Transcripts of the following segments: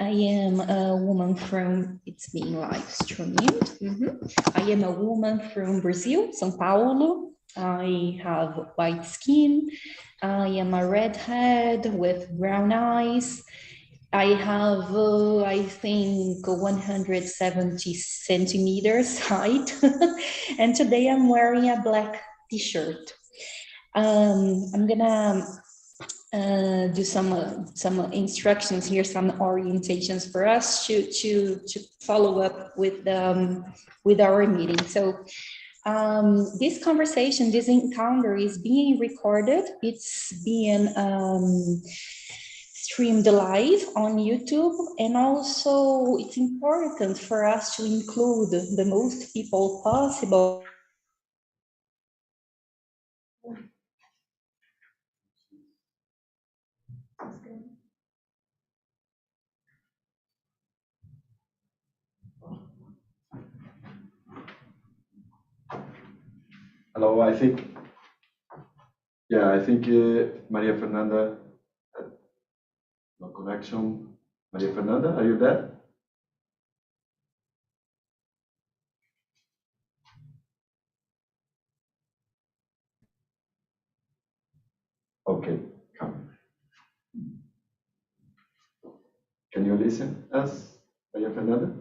I am a woman from, it's being live streamed. I am a woman from Brazil, São Paulo. I have white skin. I am a redhead with brown eyes. I have, I think, 170 centimeters height. And today I'm wearing a black t-shirt. I'm gonna do some instructions here, some orientations for us to follow up with our meeting. So this conversation, this encounter is being recorded. It's being streamed live on YouTube, and also it's important for us to include the most people possible. Hello, I think Maria Fernanda had no connection. Maria Fernanda, are you there? Okay, come. Can you listen us, Maria Fernanda?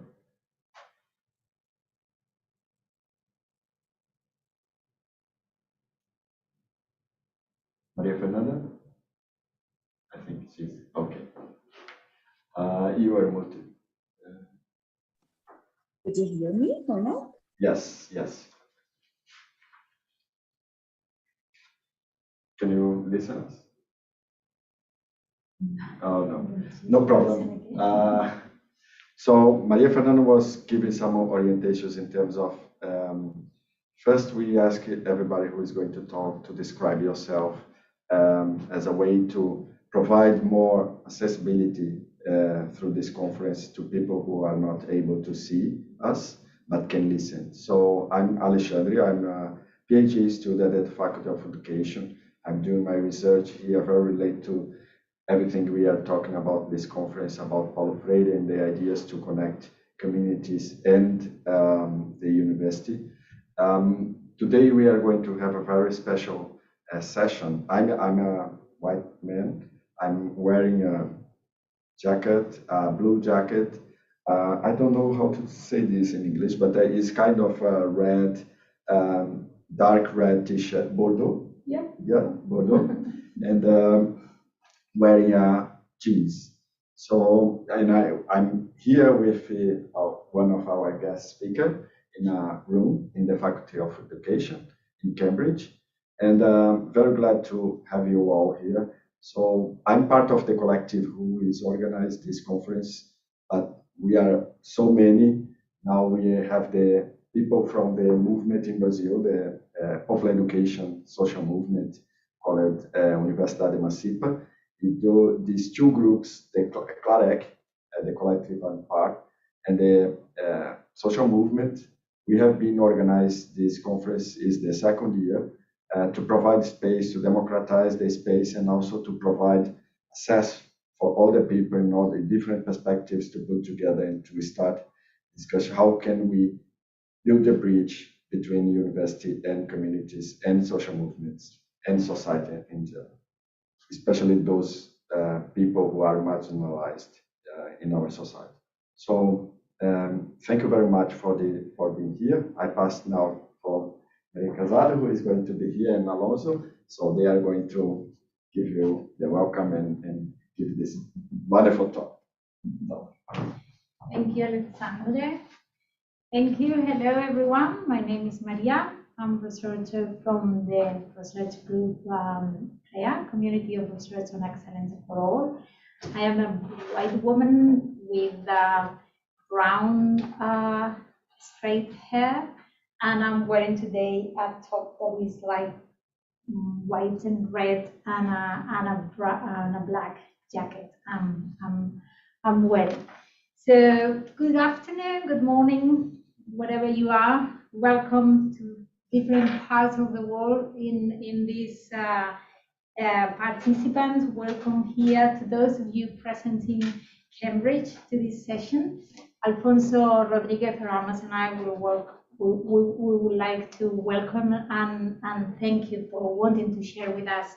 Maria Fernanda? I think she's okay. You are muted. Did you hear me or not? Yes, yes. Can you listen us? Oh, no, no problem. So Maria Fernanda was giving some orientations in terms of, first we ask everybody who is going to talk to describe yourself as a way to provide more accessibility through this conference to people who are not able to see us, but can listen. So I'm Alexandre, I'm a PhD student at the Faculty of Education. I'm doing my research here very related to everything we are talking about this conference about Paulo Freire and the ideas to connect communities and the university. Today we are going to have a very special session. I'm a white man. I'm wearing a jacket, a blue jacket. I don't know how to say this in English, but it's kind of a red, dark red t-shirt, Bordeaux. Yeah, Bordeaux. And wearing jeans. So, and I'm here with one of our guest speakers in a room in the Faculty of Education in Cambridge. And very glad to have you all here. So I'm part of the collective who is organized this conference, but we are so many. Now we have the people from the movement in Brazil, the popular education social movement called Universidade Emancipa. These two groups, the CLAREC, the collective I'm part, and the social movement, we have been organized. This conference is the second year to provide space, to democratize the space, and also to provide access for all the people and all the different perspectives to put together and to start discussion. How can we build a bridge between university and communities and social movements and society in general, especially those people who are marginalized in our society. So thank you very much for being here. I pass now for Maria Casado, who is going to be here, and Alonso. So they are going to give you the welcome and give this wonderful talk. Thank you, Alexandre. Thank you. Hello, everyone. My name is Maria. I'm a researcher from the research group Community of Research on Excellence for All. I am a white woman with brown straight hair, and I'm wearing today a top that is like white and red and a black jacket. I'm wearing. So good afternoon, good morning, wherever you are. Welcome to different parts of the world in this participants. Welcome here to those of you presenting Cambridge to this session. Alfonso Rodriguez Ramos and I will work. We would like to welcome and thank you for wanting to share with us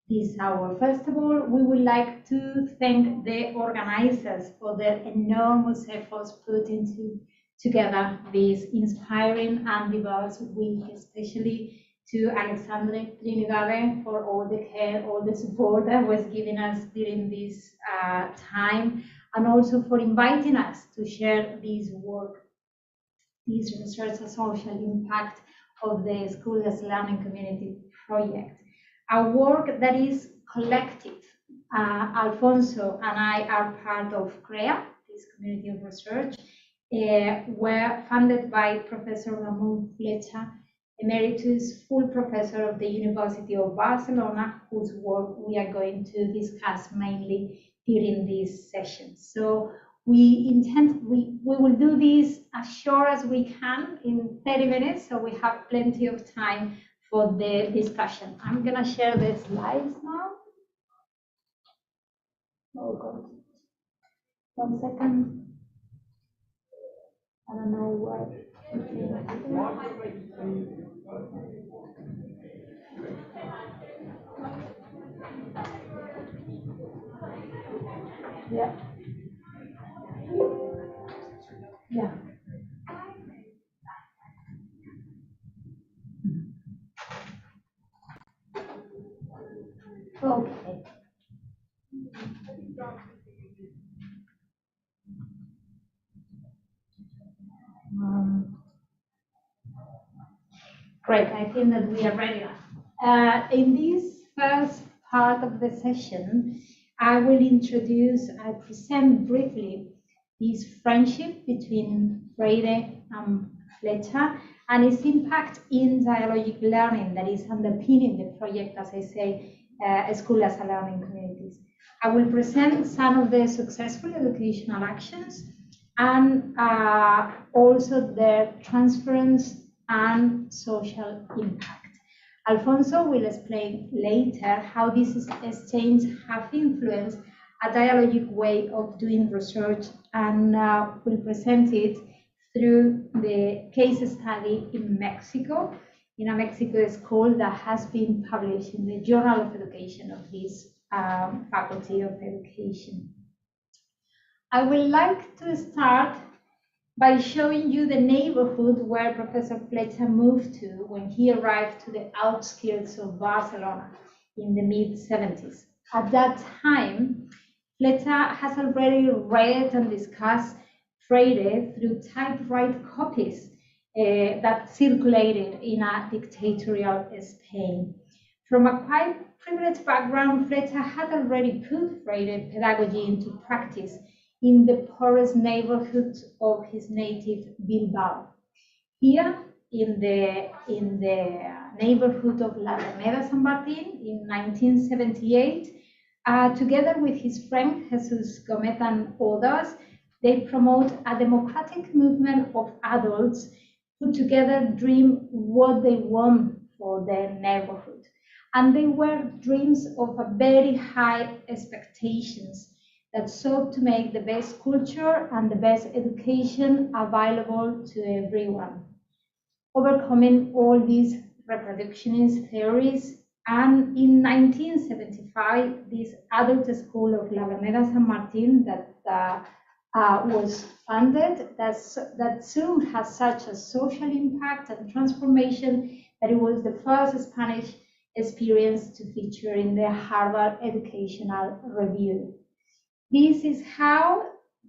this hour. First of all, we would like to thank the organizers for their enormous efforts put into together this inspiring and diverse week, especially to Alexandre Trinidad for all the care, all the support that was given us during this time, and also for inviting us to share this work, this research and social impact of the School as Learning Community project. A work that is collective. Alfonso and I are part of CREA, this community of research, were funded by Professor Ramon Fletcher, Emeritus Full Professor of the University of Barcelona, whose work we are going to discuss mainly during this session. So we will do this as short as we can in 30 minutes, so we have plenty of time for the discussion. I'm going to share the slides now. Oh God, 1 second. I don't know what. Yeah. Yeah. Okay. Great, I think that we are ready now. In this first part of the session, I will present briefly this friendship between Freire and Fletcher and its impact in dialogic learning that is underpinning the project, as I say, School as a Learning Communities. I will present some of the successful educational actions and also their transference and social impact. Alfonso will explain later how these exchanges have influenced a dialogic way of doing research and will present it through the case study in Mexico, in a Mexico school that has been published in the Journal of Education of this Faculty of Education. I would like to start by showing you the neighborhood where Professor Fletcher moved to when he arrived to the outskirts of Barcelona in the mid-70s. At that time, Fletcher has already read and discussed Freire through typewritten copies that circulated in a dictatorial Spain. From a quite privileged background, Fletcher had already put Freire pedagogy into practice in the poorest neighborhood of his native Bilbao. Here, in the neighborhood of La Alameda San Martin in 1978, together with his friend Jesus Gomet and others, they promote a democratic movement of adults who together dream what they want for their neighborhood. And they were dreams of a very high expectations that sought to make the best culture and the best education available to everyone. Overcoming all these reproductionist theories, and in 1975, this adult school of La Alameda San Martin that was funded, that soon has such a social impact and transformation that it was the first Spanish experience to feature in the Harvard Educational Review. This is how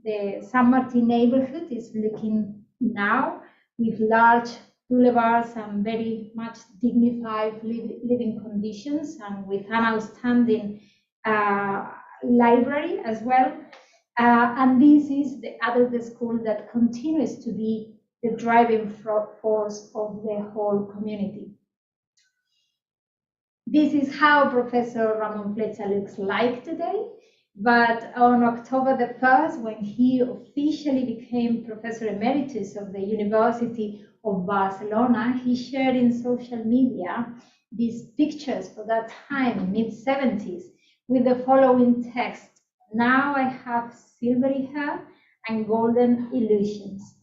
the San Martin neighborhood is looking now, with large boulevards and very much dignified living conditions, and with an outstanding library as well. And this is the adult school that continues to be the driving force of the whole community. This is how Professor Ramon Fletcher looks like today. But on October the 1st, when he officially became Professor Emeritus of the University of Barcelona, he shared in social media these pictures for that time, mid-70s, with the following text: "Now I have silvery hair and golden illusions.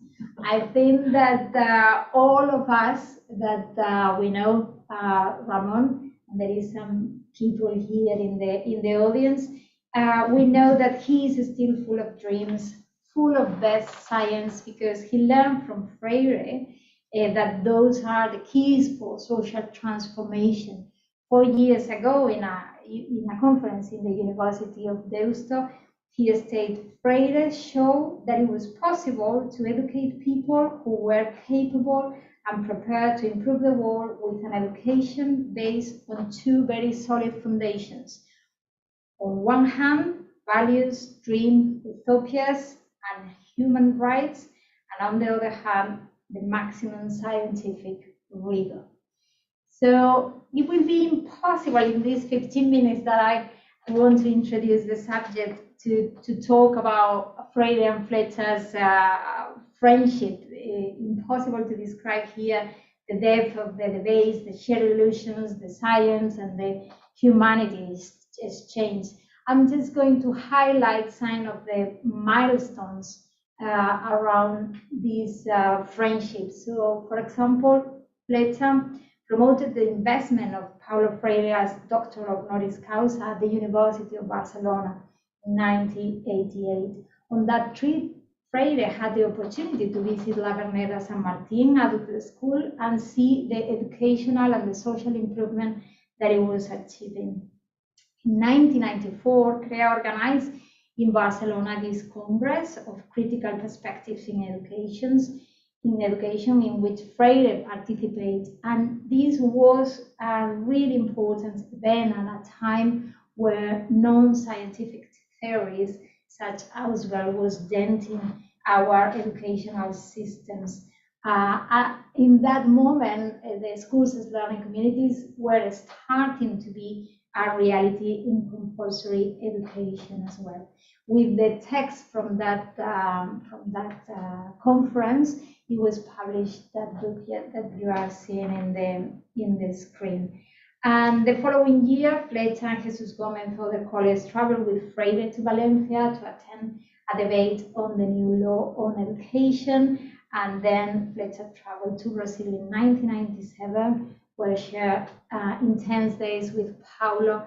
I think that all of us that we know Ramon, and there is some people here in the audience, we know that he is still full of dreams, full of best science, because he learned from Freire that those are the keys for social transformation. 4 years ago, in a conference in the University of Deusto, he stated Freire showed that it was possible to educate people who were capable and prepared to improve the world with an education based on two very solid foundations. On one hand, values, dream, utopias, and human rights, and on the other hand, the maximum scientific rigor. So it will be impossible in these 15 minutes that I want to introduce the subject to talk about Freire and Fletcher's friendship. Impossible to describe here the depth of the debates, the shared illusions, the science, and the humanities exchange. I'm just going to highlight some of the milestones around these friendships. So, for example, Fletcher promoted the investment of Paulo Freire as Doctor of Honoris Causa at the University of Barcelona in 1988. On that trip, Freire had the opportunity to visit La Verneda San Martin Adult School and see the educational and the social improvement that it was achieving. In 1994, CREA organized in Barcelona this Congress of Critical Perspectives in Education, in which Freire participated. And this was a really important event at a time where non-scientific theories such as was denting our educational systems. In that moment, the schools as learning communities were starting to be a reality in compulsory education as well. With the text from that conference, it was published, that book that you are seeing in the screen. And the following year, Fletcher and Jesus Gomez and other colleagues traveled with Freire to Valencia to attend a debate on the new law on education. And then Fletcher traveled to Brazil in 1997, where she shared intense days with Paulo,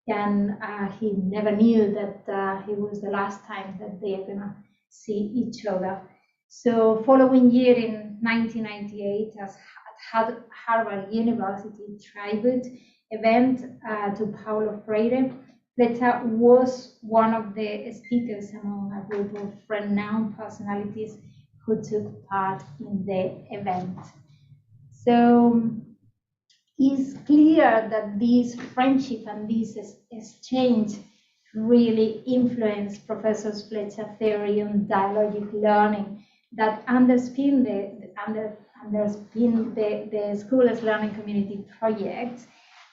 and he never knew that it was the last time that they are gonna see each other. So following year in 1998, at Harvard University tribute event to Paulo Freire, Fletcher was one of the speakers among a group of renowned personalities who took part in the event. So it's clear that this friendship and this exchange really influenced Professor Fletcher's theory on dialogic learning that underpin the school as learning community project.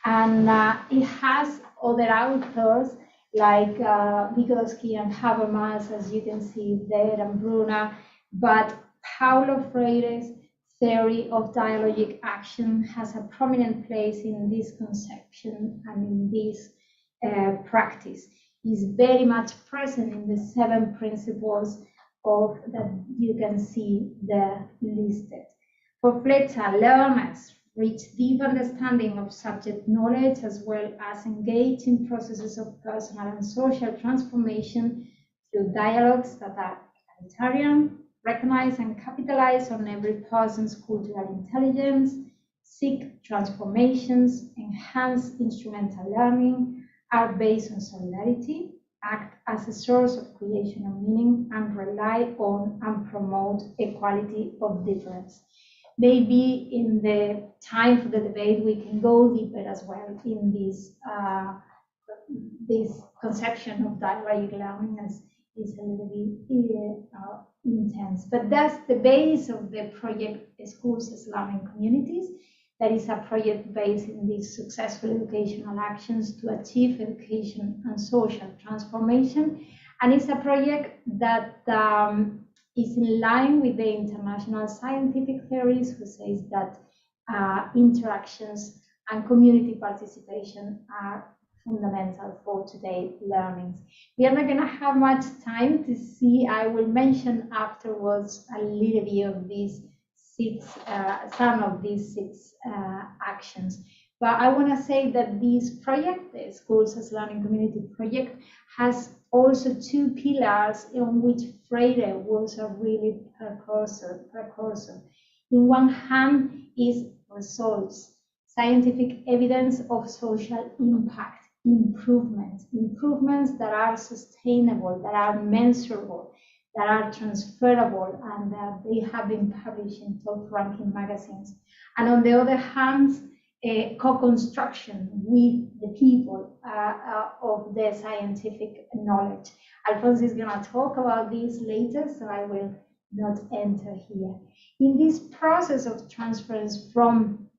And it has other authors like Vygotsky and Habermas, as you can see there, and Bruna, but Paulo Freire's theory of dialogic action has a prominent place in this conception and in this practice. Is very much present in the 7 principles of that you can see there listed. For Fletcher, learners reach deep understanding of subject knowledge as well as engage in processes of personal and social transformation through dialogues that are egalitarian, recognize and capitalize on every person's cultural intelligence, seek transformations, enhance instrumental learning, are based on solidarity, act as a source of creation of meaning, and rely on and promote equality of difference. Maybe in the time for the debate, we can go deeper as well in this conception of dialogic learning, as is a little bit intense. But that's the base of the project Schools as Learning Communities. That is a project based in these successful educational actions to achieve education and social transformation. And it's a project that is in line with the international scientific theories, who says that interactions and community participation are fundamental for today's learnings. We are not going to have much time to see. I will mention afterwards a little bit of these some of these 6 actions. But I want to say that this project, the Schools as Learning Community project, has also 2 pillars on which Freire was a really precursor. In one hand is results, scientific evidence of social impact, improvements that are sustainable, that are measurable, that are transferable, and that they have been published in top-ranking magazines. And on the other hand, co-construction with the people of the scientific knowledge. Alphonse is going to talk about this later, so I will not enter here. In this process of transference from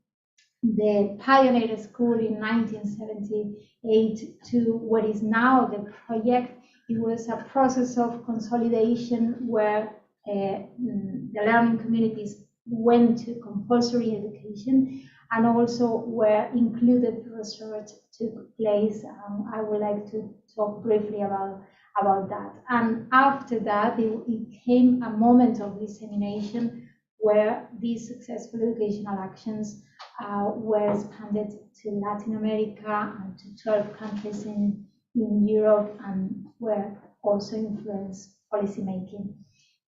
the pioneer school in 1978 to what is now the project, it was a process of consolidation where the learning communities went to compulsory education, and also where included research took place. I would like to talk briefly about that. And after that, it came a moment of dissemination where these successful educational actions were expanded to Latin America and to 12 countries in Europe, and were also influenced policymaking.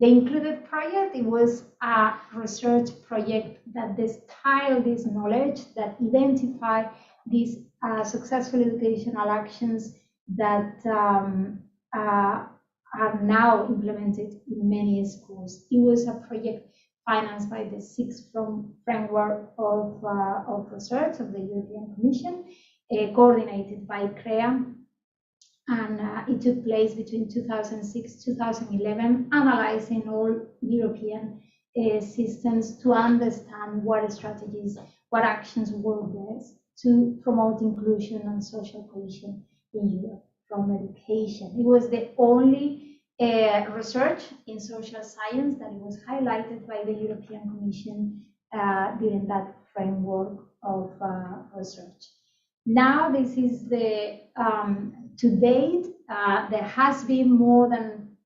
The included project, it was a research project that distilled this knowledge, that identified these successful educational actions that are now implemented in many schools. It was a project financed by the 6th framework of research of the European Commission, coordinated by CREA. And it took place between 2006-2011, analyzing all European systems to understand what strategies, what actions work best to promote inclusion and social cohesion in Europe from education. It was the only research in social science that it was highlighted by the European Commission during that framework of research. Now this is the to date, there has been more than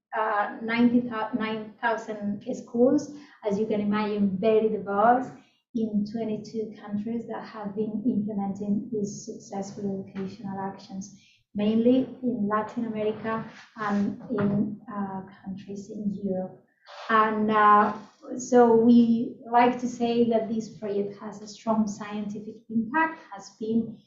9,000 schools, as you can imagine, very diverse, in 22 countries that have been implementing these successful educational actions, mainly in Latin America and in countries in Europe. And so we like to say that this project has a strong scientific impact, has been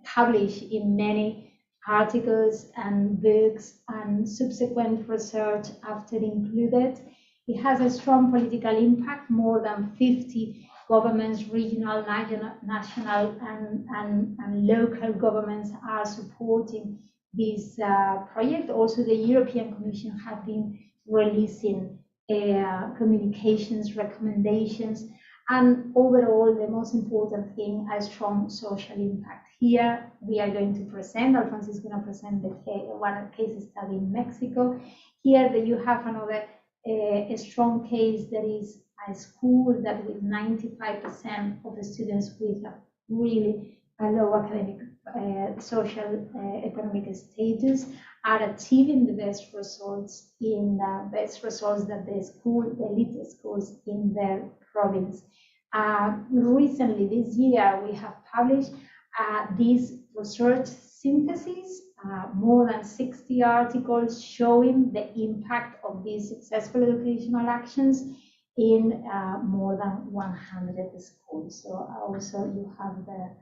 published in many articles and books, and subsequent research after included. It has a strong political impact. More than 50 governments, regional, national, and local governments are supporting this project. Also, the European Commission has been releasing communications, recommendations, and overall, the most important thing, a strong social impact. Here, we are going to present, Alphonse is going to present one case study in Mexico. Here, you have another a strong case that is a school that with 95% of the students with a really low academic, social, economic status are achieving the best results that the elite schools in their province. Recently, this year, we have published this research synthesis, more than 60 articles showing the impact of these successful educational actions in more than 100 schools. So also you have the,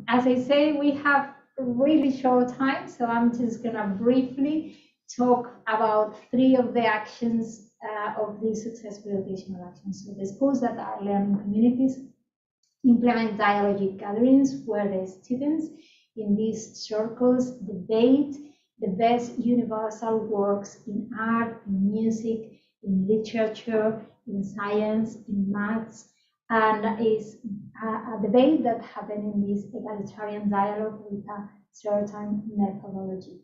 as I say, we have a really short time, so I'm just gonna briefly talk about 3 of the actions of these successful educational actions. So the schools that are learning communities implement dialogic gatherings where the students in these circles debate the best universal works in art, in music, in literature, in science, in maths, and is a debate that happens in this egalitarian dialogue with a certain methodology.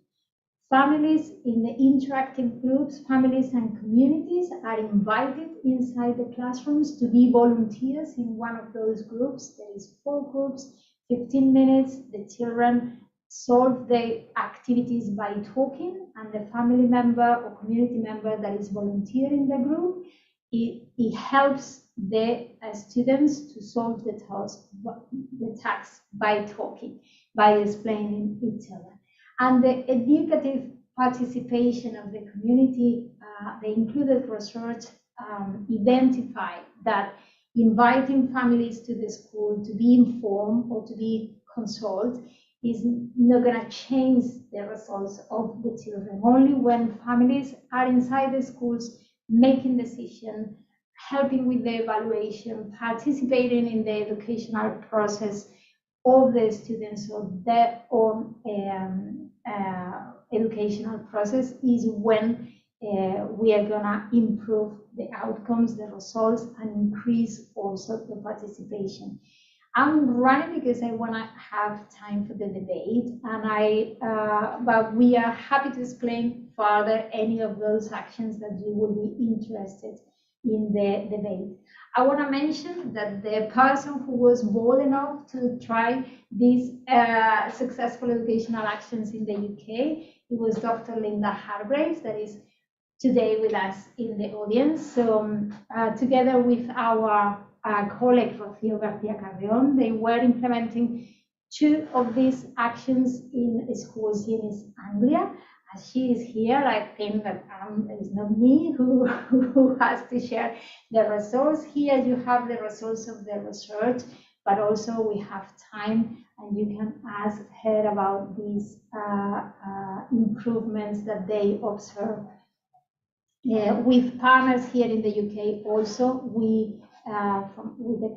Families in the interactive groups, families and communities are invited inside the classrooms to be volunteers in one of those groups. There is 4 groups, 15 minutes, the children solve the activities by talking, and the family member or community member that is volunteering the group, it helps the students to solve the tasks by talking, by explaining each other. And the educative participation of the community, the included research identified that inviting families to the school to be informed or to be consulted is not going to change the results of the children. Only when families are inside the schools making decisions, helping with the evaluation, participating in the educational process of the students or their own educational process, is when we are going to improve the outcomes, the results, and increase also the participation. I'm running because I want to have time for the debate, and but we are happy to explain further any of those actions that you will be interested in the debate. I want to mention that the person who was bold enough to try these successful educational actions in the UK, it was Dr. Linda Hargraves, that is today with us in the audience. So together with our colleague Rocío García Carreón, they were implementing 2 of these actions in schools in East Anglia. As she is here, I think that it is not me who has to share the results. Here you have the results of the research, but also we have time and you can ask her about these improvements that they observe. With partners here in the UK also, with the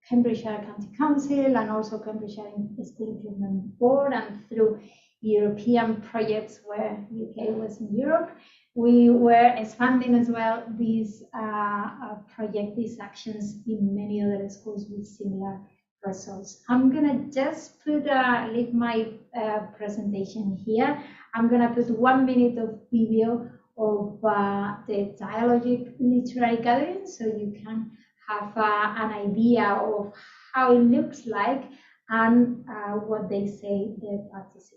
Cambridgeshire County Council and also Cambridgeshire School Improvement Board, and through European projects where UK was in Europe, we were expanding as well these these actions in many other schools with similar results. I'm gonna just leave my presentation here. I'm gonna put 1 minute of video of the Dialogic literary gathering, so you can have an idea of how it looks like and what they say the participants.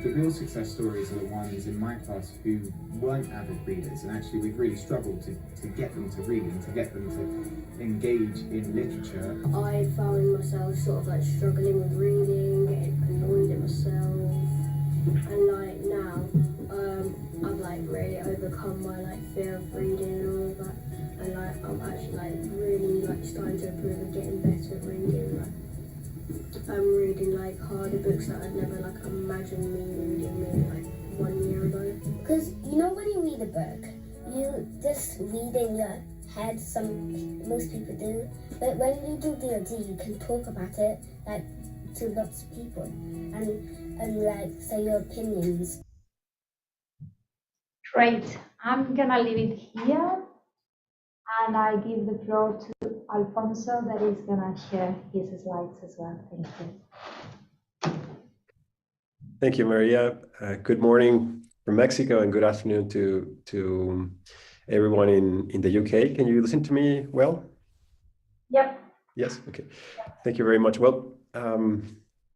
The real success stories are the ones in my class who weren't avid readers, and actually we've really struggled to get them to read and to get them to engage in literature. I found myself sort of like struggling with reading, getting annoyed at myself, and like now I've like really overcome my like fear of reading and all of that, and like I'm actually like really like starting to improve and getting better at reading. Like, I'm reading like harder books that I'd never like imagined me reading maybe like 1 year ago. Because you know when you read a book, you just read in your head, most people do. But when you do D&D, you can talk about it like to lots of people and like say your opinions. Great. I'm gonna leave it here, and I give the floor to Alfonso, that is gonna share his slides as well. Thank you. Thank you, Maria. Good morning from Mexico and good afternoon to everyone in the UK. Can you listen to me well? Yep. Yes, okay. Thank you very much. Well,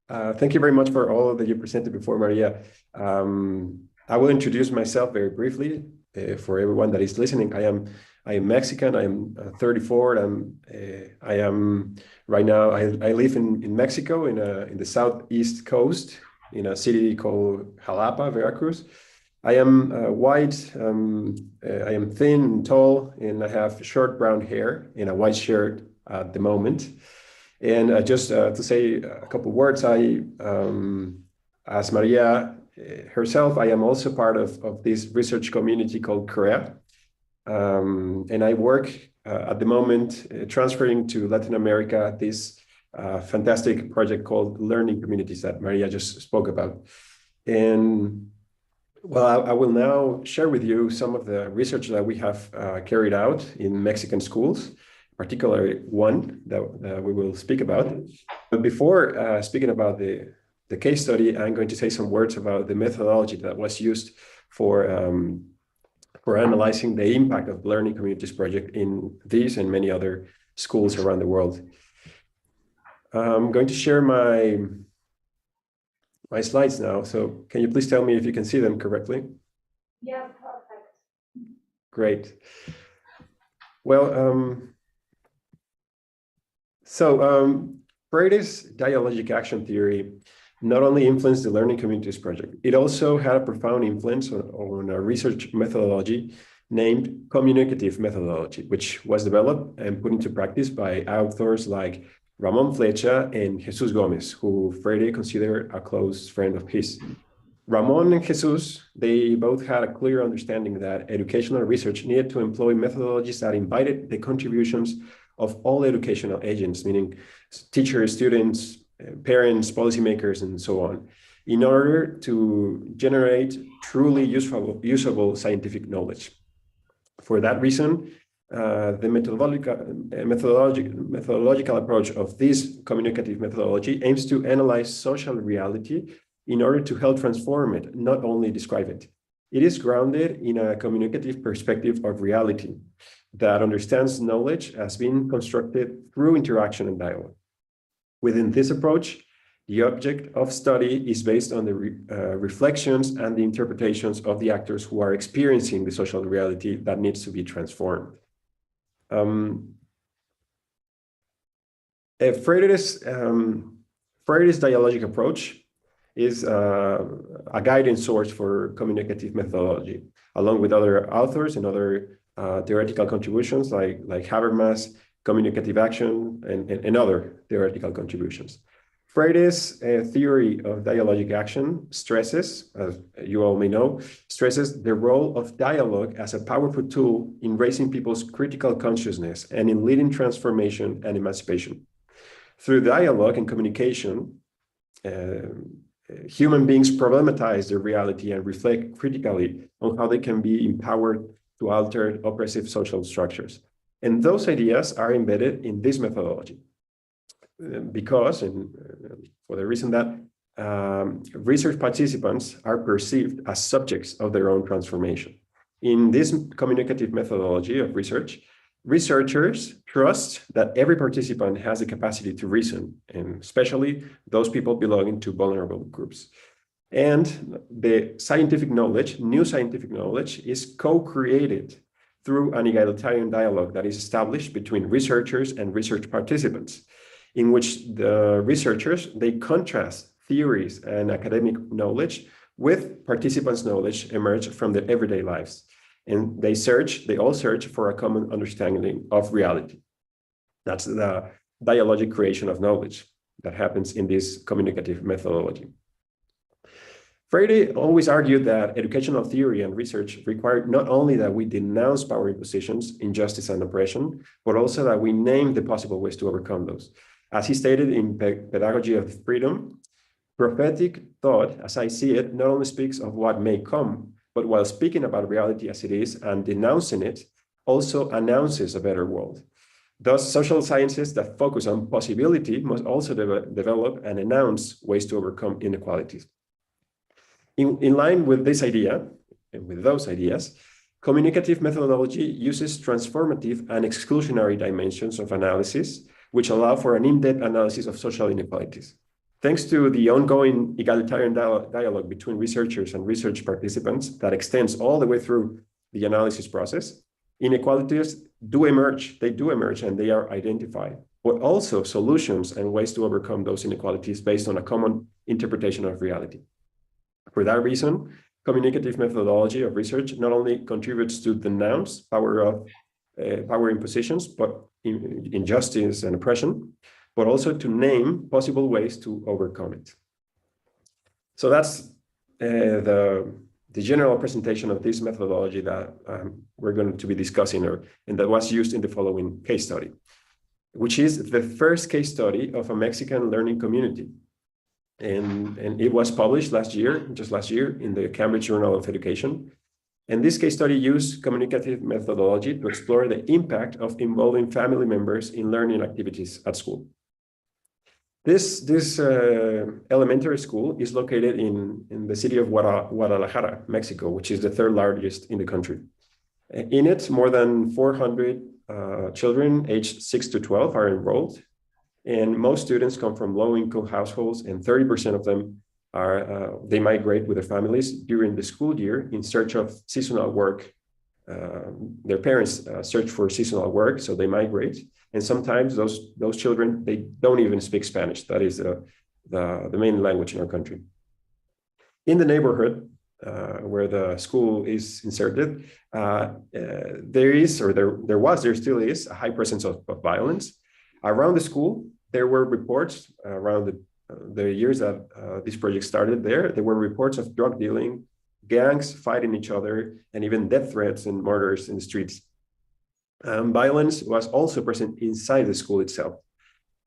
thank you very much for all that you presented before, Maria. I will introduce myself very briefly for everyone that is listening. I am Mexican. I am 34. I am right now. I live in Mexico in the southeast coast in a city called Jalapa, Veracruz. I am white. I am thin and tall, and I have short brown hair and a white shirt at the moment. And just to say a couple of words, as Maria herself, I am also part of this research community called Korea. And I work at the moment transferring to Latin America this fantastic project called Learning Communities that Maria just spoke about. And Well, I will now share with you some of the research that we have carried out in Mexican schools, particularly one that we will speak about. But before speaking about the case study, I'm going to say some words about the methodology that was used for analyzing the impact of Learning Communities Project in these and many other schools around the world. I'm going to share my slides now. So can you please tell me if you can see them correctly? Yeah, perfect. Great. Well, Freire's dialogic action theory not only influenced the Learning Communities Project, it also had a profound influence on a research methodology named Communicative Methodology, which was developed and put into practice by authors like Ramon, Fletcher, and Jesus Gomez, who Freire considered a close friend of his. Ramon and Jesus, they both had a clear understanding that educational research needed to employ methodologies that invited the contributions of all educational agents, meaning teachers, students, parents, policymakers, and so on, in order to generate truly usable scientific knowledge. For that reason, the methodological approach of this communicative methodology aims to analyze social reality in order to help transform it, not only describe it. It is grounded in a communicative perspective of reality that understands knowledge as being constructed through interaction and dialogue. Within this approach, the object of study is based on the reflections and the interpretations of the actors who are experiencing the social reality that needs to be transformed. Freire's dialogic approach is a guiding source for communicative methodology, along with other authors and other theoretical contributions like Habermas, communicative action, and other theoretical contributions. Freire's theory of dialogic action stresses, as you all may know, stresses the role of dialogue as a powerful tool in raising people's critical consciousness and in leading transformation and emancipation. Through dialogue and communication, human beings problematize their reality and reflect critically on how they can be empowered to alter oppressive social structures. And those ideas are embedded in this methodology because, and for the reason that research participants are perceived as subjects of their own transformation. In this communicative methodology of research, researchers trust that every participant has the capacity to reason, and especially those people belonging to vulnerable groups. And the scientific knowledge, new scientific knowledge, is co-created through an egalitarian dialogue that is established between researchers and research participants, in which the researchers, they contrast theories and academic knowledge with participants' knowledge emerged from their everyday lives. And they all search for a common understanding of reality. That's the dialogic creation of knowledge that happens in this communicative methodology. Freire always argued that educational theory and research required not only that we denounce power impositions, injustice, and oppression, but also that we name the possible ways to overcome those. As he stated in Pedagogy of Freedom, prophetic thought, as I see it, not only speaks of what may come, but while speaking about reality as it is and denouncing it, also announces a better world. Thus, social sciences that focus on possibility must also develop and announce ways to overcome inequalities. In line with this idea, and with those ideas, communicative methodology uses transformative and exclusionary dimensions of analysis, which allow for an in-depth analysis of social inequalities. Thanks to the ongoing egalitarian dialogue between researchers and research participants that extends all the way through the analysis process, inequalities do emerge, and they are identified, but also solutions and ways to overcome those inequalities based on a common interpretation of reality. For that reason, communicative methodology of research not only contributes to denounce power impositions, but injustice and oppression, but also to name possible ways to overcome it. So that's the general presentation of this methodology that we're going to be discussing, and that was used in the following case study, which is the first case study of a Mexican learning community. And it was published just last year, in the Cambridge Journal of Education. And this case study used communicative methodology to explore the impact of involving family members in learning activities at school. This elementary school is located in the city of Guadalajara, Mexico, which is the third largest in the country. In it, more than 400 children aged 6 to 12 are enrolled, and most students come from low-income households, and 30% of them they migrate with their families during the school year in search of seasonal work. Their parents search for seasonal work, so they migrate. And sometimes those children, they don't even speak Spanish. That is the main language in our country. In the neighborhood where the school is inserted, there still is a high presence of violence. Around the school, there were reports around the years that this project started there were reports of drug dealing, gangs fighting each other, and even death threats and murders in the streets. Violence was also present inside the school itself.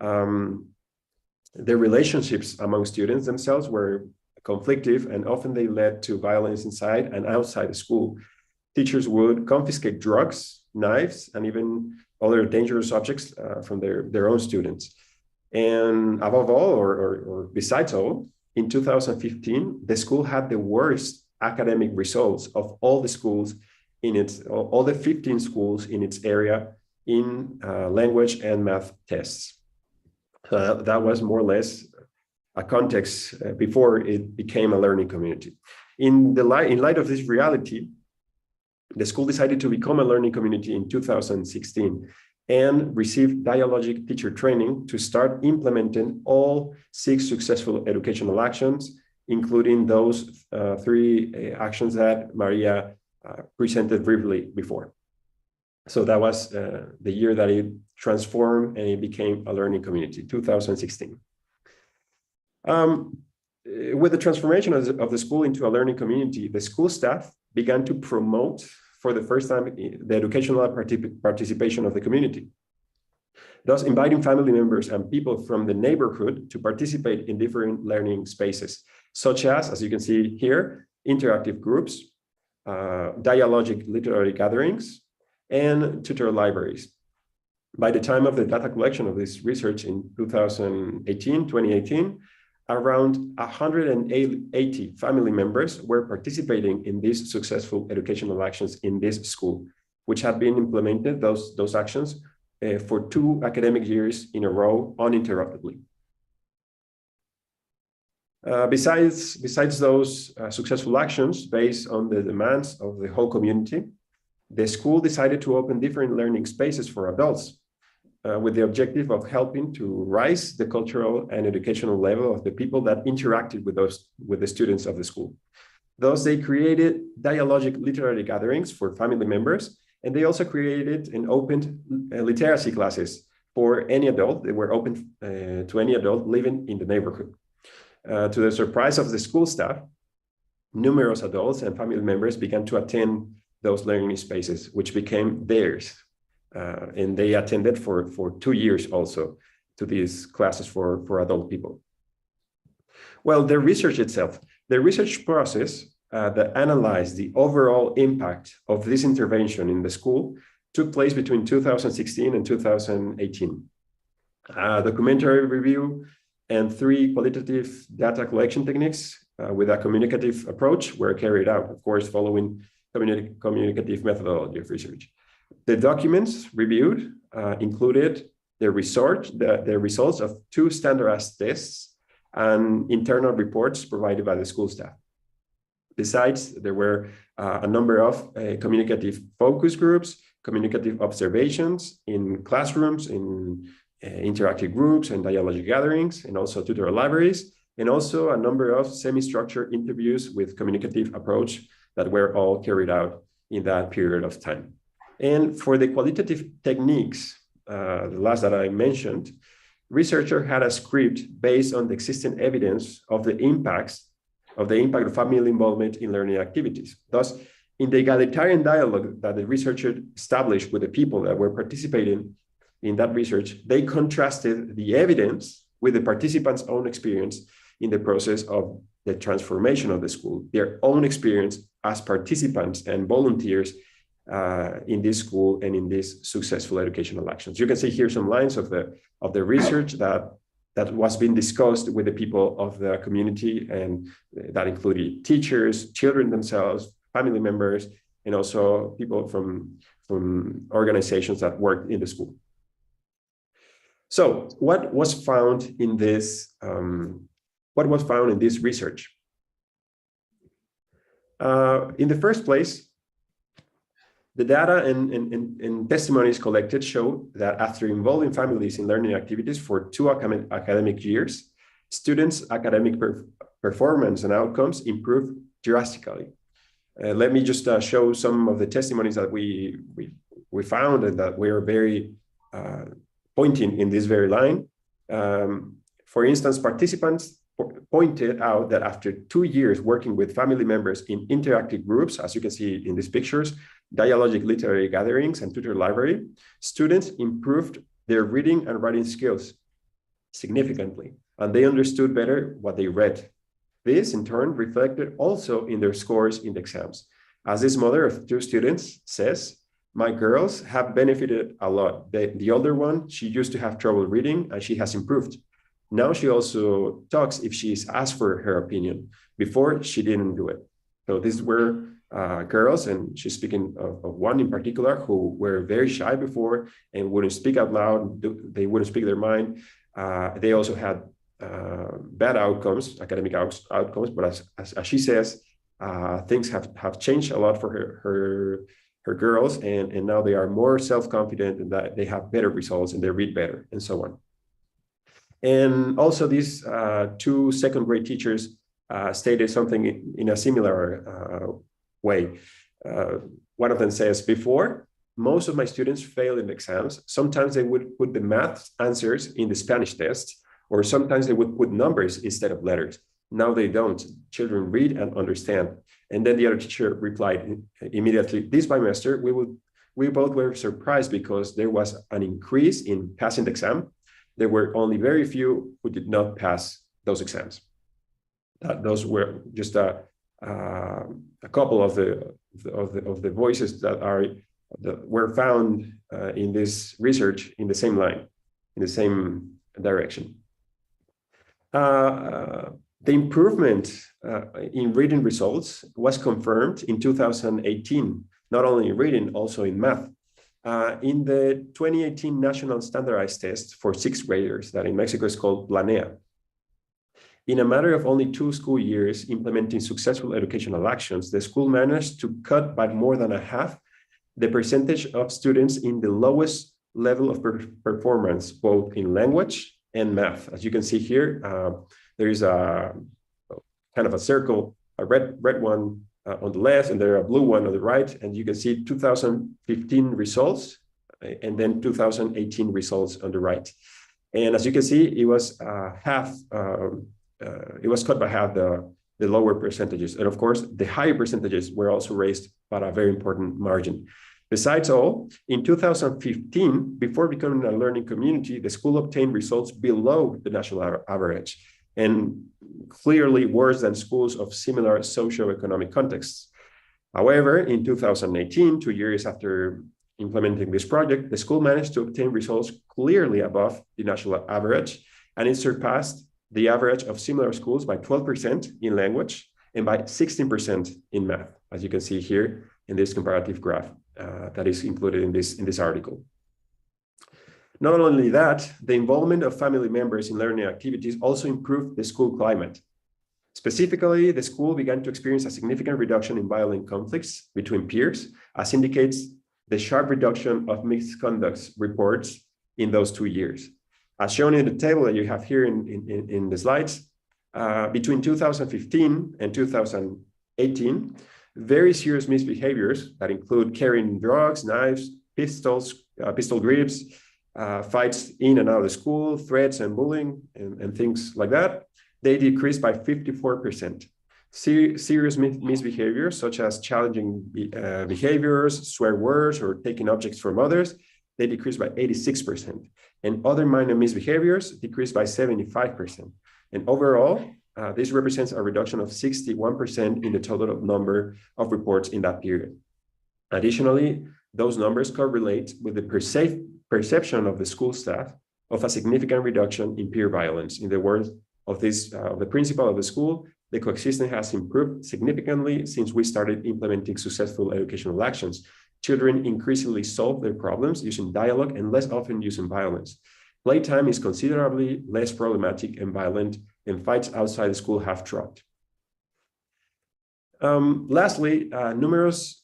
The relationships among students themselves were conflictive, and often they led to violence inside and outside the school. Teachers would confiscate drugs, knives, and even other dangerous objects from their own students. And above all, or besides all, in 2015, the school had the worst academic results of all the schools all the 15 schools in its area in language and math tests. That was more or less a context before it became a learning community. In light of this reality, the school decided to become a learning community in 2016 and received Dialogic teacher training to start implementing all 6 successful educational actions, including those 3 actions that Maria presented briefly before. So that was the year that it transformed and it became a learning community, 2016. With the transformation of the school into a learning community, the school staff began to promote for the first time the educational participation of the community, thus inviting family members and people from the neighborhood to participate in different learning spaces, such as you can see here, interactive groups, dialogic literary gatherings, and tutor libraries. By the time of the data collection of this research in 2018, around 180 family members were participating in these successful educational actions in this school, which had been implemented, those actions, for 2 academic years in a row uninterruptedly. Besides those successful actions based on the demands of the whole community, the school decided to open different learning spaces for adults with the objective of helping to rise the cultural and educational level of the people that interacted with the students of the school. Thus, they created dialogic literary gatherings for family members, and they also created and opened literacy classes for any adult. They were open to any adult living in the neighborhood. To the surprise of the school staff, numerous adults and family members began to attend those learning spaces, which became theirs. And they attended for 2 years also to these classes for adult people. Well, the research itself, the research process that analyzed the overall impact of this intervention in the school took place between 2016 and 2018. Documentary review and 3 qualitative data collection techniques with a communicative approach were carried out, of course, following communicative methodology of research. The documents reviewed included the results of 2 standardized tests and internal reports provided by the school staff. Besides, there were a number of communicative focus groups, communicative observations in classrooms, in interactive groups and dialogic gatherings, and also tutorial libraries, and also a number of semi-structured interviews with communicative approach that were all carried out in that period of time. And for the qualitative techniques, the last that I mentioned, researcher had a script based on the existing evidence of the impact of family involvement in learning activities. Thus, in the egalitarian dialogue that the researcher established with the people that were participating in that research, they contrasted the evidence with the participants' own experience in the process of the transformation of the school, their own experience as participants and volunteers in this school and in these successful educational actions. You can see here some lines of the research that was being discussed with the people of the community, and that included teachers, children themselves, family members, and also people from organizations that worked in the school. So what was found in this research? In the first place, the data and testimonies collected show that after involving families in learning activities for 2 academic years, students' academic performance and outcomes improved drastically. Let me just show some of the testimonies that we found and that we are very pointing in this very line. For instance, participants pointed out that after 2 years working with family members in interactive groups, as you can see in these pictures, Dialogic literary gatherings and tutor library, students improved their reading and writing skills significantly, and they understood better what they read. This, in turn, reflected also in their scores in the exams. As this mother of 2 students says, "My girls have benefited a lot. The older one, she used to have trouble reading, and she has improved. Now she also talks if she is asked for her opinion. Before, she didn't do it." So these were girls, and she's speaking of one in particular who were very shy before and wouldn't speak out loud. They wouldn't speak their mind. They also had bad outcomes, academic outcomes, but as she says, things have changed a lot for her girls, and now they are more self-confident and that they have better results and they read better and so on. And also these 2 second-grade teachers stated something in a similar way. One of them says, "Before, most of my students failed in exams. Sometimes they would put the math answers in the Spanish test, or sometimes they would put numbers instead of letters. Now they don't. Children read and understand." And then the other teacher replied immediately, "This bimester, we both were surprised because there was an increase in passing the exam. There were only very few who did not pass those exams." Those were just a couple of the voices that were found in this research in the same line, in the same direction. The improvement in reading results was confirmed in 2018, not only in reading, also in math. In the 2018 National Standardized Test for 6th graders that in Mexico is called Planea. In a matter of only 2 school years implementing successful educational actions, the school managed to cut by more than a half the percentage of students in the lowest level of performance, both in language and math. As you can see here, there is a kind of a circle, a red one on the left, and there are a blue one on the right, and you can see 2015 results, and then 2018 results on the right. And as you can see, it was it was cut by half the lower percentages. And of course, the higher percentages were also raised by a very important margin. Besides all, in 2015, before becoming a learning community, the school obtained results below the national average and clearly worse than schools of similar socioeconomic contexts. However, in 2018, 2 years after implementing this project, the school managed to obtain results clearly above the national average, and it surpassed the average of similar schools by 12% in language and by 16% in math, as you can see here in this comparative graph that is included in this article. Not only that, the involvement of family members in learning activities also improved the school climate. Specifically, the school began to experience a significant reduction in violent conflicts between peers, as indicates the sharp reduction of misconduct reports in those 2 years. As shown in the table that you have here in the slides, between 2015 and 2018, very serious misbehaviors that include carrying drugs, knives, pistol grips, fights in and out of the school, threats and bullying, and things like that, they decreased by 54%. Serious misbehaviors, such as challenging behaviors, swear words, or taking objects from others, they decreased by 86%. And other minor misbehaviors decreased by 75%. And overall, this represents a reduction of 61% in the total number of reports in that period. Additionally, those numbers correlate with the perception of the school staff of a significant reduction in peer violence. In the words of the principal of the school, the coexistence has improved significantly since we started implementing successful educational actions. Children increasingly solve their problems using dialogue and less often using violence. Playtime is considerably less problematic and violent, and fights outside the school have dropped. Lastly, numerous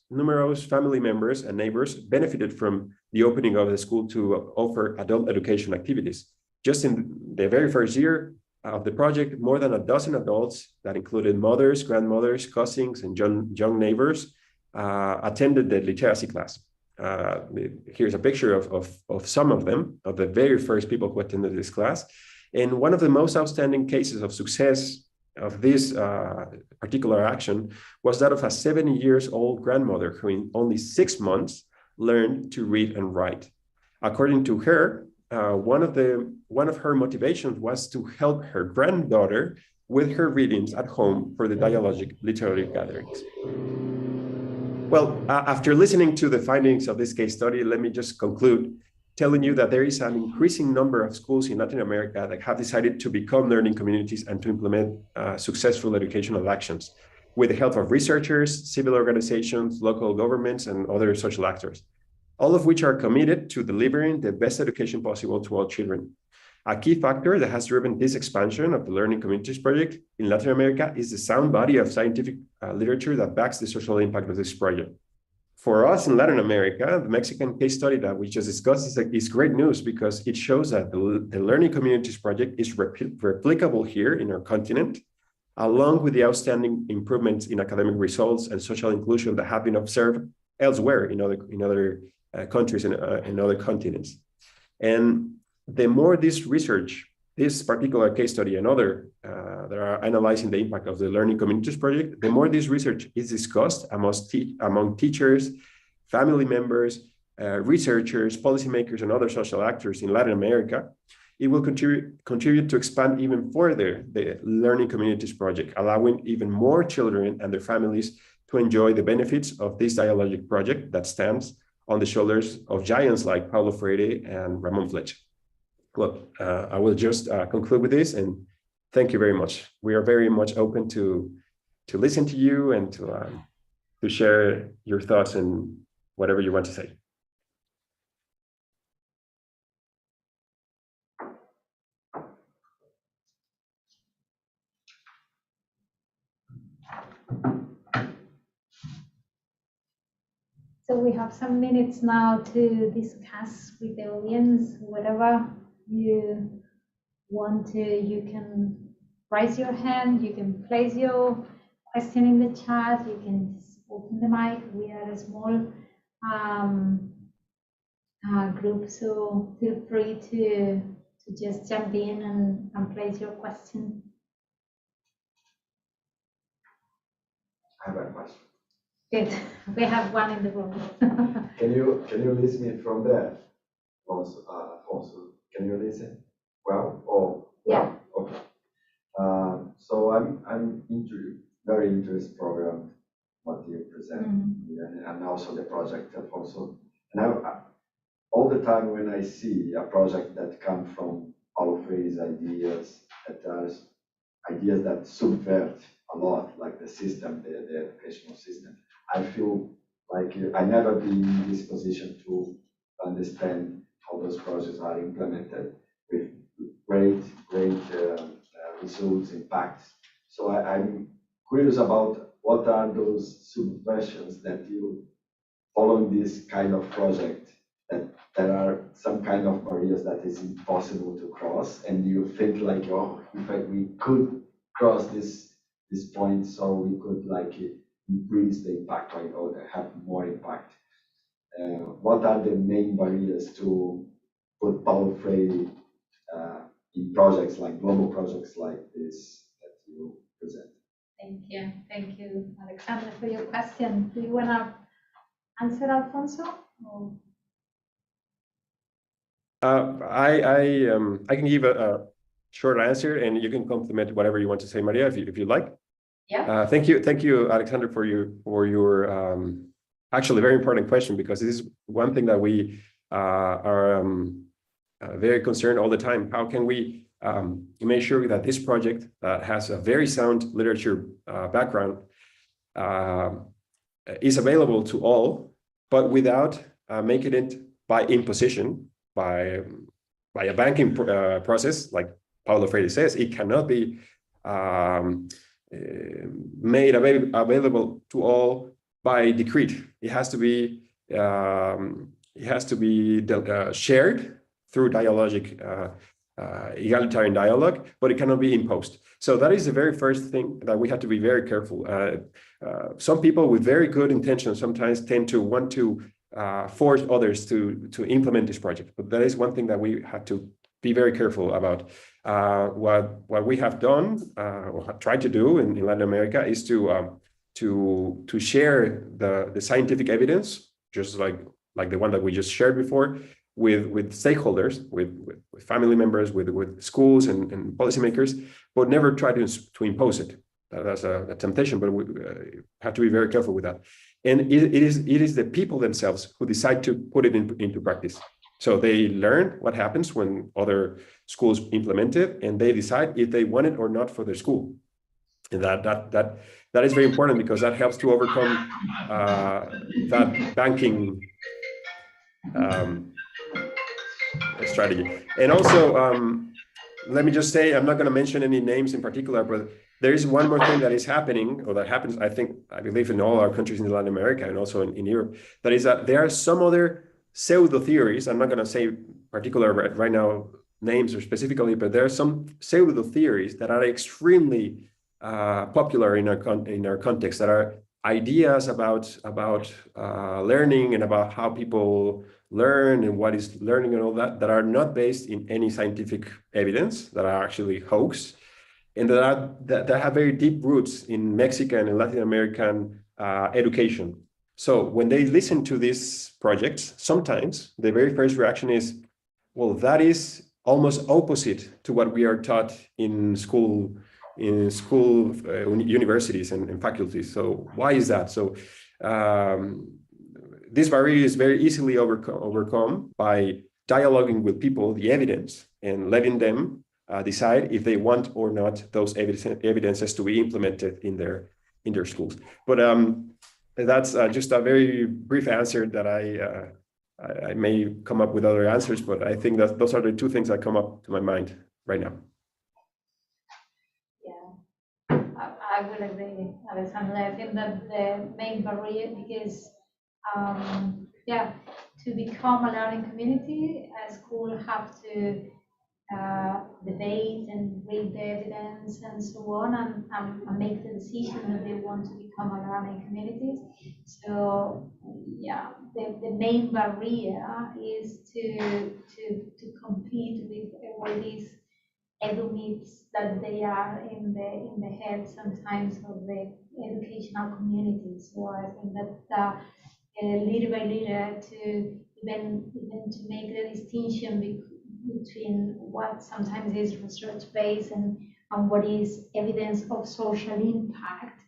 family members and neighbors benefited from the opening of the school to offer adult education activities. Just in the very first year of the project, more than a dozen adults, that included mothers, grandmothers, cousins, and young neighbors, attended the literacy class. Here's a picture of some of them, of the very first people who attended this class. And one of the most outstanding cases of success of this particular action was that of a 70-year-old grandmother who in only 6 months learned to read and write. According to her, one of her motivations was to help her granddaughter with her readings at home for the Dialogic literary gatherings. Well, after listening to the findings of this case study, let me just conclude telling you that there is an increasing number of schools in Latin America that have decided to become learning communities and to implement successful educational actions with the help of researchers, civil organizations, local governments, and other social actors, all of which are committed to delivering the best education possible to all children. A key factor that has driven this expansion of the Learning Communities Project in Latin America is the sound body of scientific literature that backs the social impact of this project. For us in Latin America, the Mexican case study that we just discussed is great news because it shows that the Learning Communities Project is replicable here in our continent, along with the outstanding improvements in academic results and social inclusion that have been observed elsewhere in other countries and in other continents. And the more this research, this particular case study and other that are analyzing the impact of the Learning Communities Project, the more this research is discussed among teachers, family members, researchers, policymakers, and other social actors in Latin America, it will contribute to expand even further the Learning Communities Project, allowing even more children and their families to enjoy the benefits of this dialogic project that stands on the shoulders of giants like Paulo Freire and Ramon Fletcher. Well, I will just conclude with this, and thank you very much. We are very much open to listen to you and to share your thoughts and whatever you want to say. So we have some minutes now to discuss with the audience whatever you want to. You can raise your hand, you can place your question in the chat, you can open the mic. We are a small group, so feel free to just jump in and place your question. I have a question. Good. We have one in the room. Can you listen me from there? Also, can you listen? Well, or yeah. Okay. So I'm very interested program what you present, and also the project also. And all the time when I see a project that comes from Paulo Freire's ideas, ideas that subvert a lot, like the system, the educational system, I feel like I never been in this position to understand how those projects are implemented with great results, impacts. So I'm curious about what are those subversions that you follow in this kind of project, that there are some kind of barriers that is impossible to cross, and you think like, oh, in fact we could cross this point, so we could like increase the impact or have more impact. What are the main barriers to put Paulo Freire in projects like global projects like this that you present? Thank you, Alexandra, for your question. Do you want to answer, Alfonso? I can give short answer, and you can complement whatever you want to say, Maria, if you like. Yeah. Thank you, Alexander, for your actually very important question, because this is one thing that we are very concerned all the time. How can we make sure that this project has a very sound literature background is available to all, but without making it by imposition, by a banking process, like Paulo Freire says. It cannot be made available to all by decree. It has to be shared through dialogic, egalitarian dialogue, but it cannot be imposed. So that is the very first thing that we have to be very careful. Some people with very good intentions sometimes tend to want to force others to implement this project, but that is one thing that we have to be very careful about. What we have done or have tried to do in Latin America is to share the scientific evidence, just like the one that we just shared before, with stakeholders, with family members, with schools and policymakers, but never try to impose it. That's a temptation, but we have to be very careful with that. And it is the people themselves who decide to put it into practice. So they learn what happens when other schools implement it, and they decide if they want it or not for their school. And that is very important, because that helps to overcome that banking strategy. And also, let me just say, I'm not going to mention any names in particular, but there is one more thing that is happening, or that happens, I believe, in all our countries in Latin America and also in Europe. That is that there are some other pseudo theories. I'm not going to say particular right now names or specifically, but there are some pseudo theories that are extremely popular in our context, that are ideas about learning and about how people learn and what is learning and all that are not based in any scientific evidence, that are actually hoax, and that have very deep roots in Mexican and Latin American education. So when they listen to these projects, sometimes the very first reaction is, well, that is almost opposite to what we are taught in school, universities and faculties. So why is that? So this barrier is very easily overcome by dialoguing with people, the evidence, and letting them decide if they want or not those evidences to be implemented in their schools. But that's just a very brief answer that I may come up with other answers, but I think that those are the two things that come up to my mind right now. I will agree, Alexander. I think that the main barrier, because to become a learning community, a school have to debate and read the evidence and so on, and make the decision that they want to become a learning community. So the main barrier is to compete with all these edu myths that they are in the head sometimes of the educational community. So I think that little by little, to even to make the distinction between what sometimes is research based and what is evidence of social impact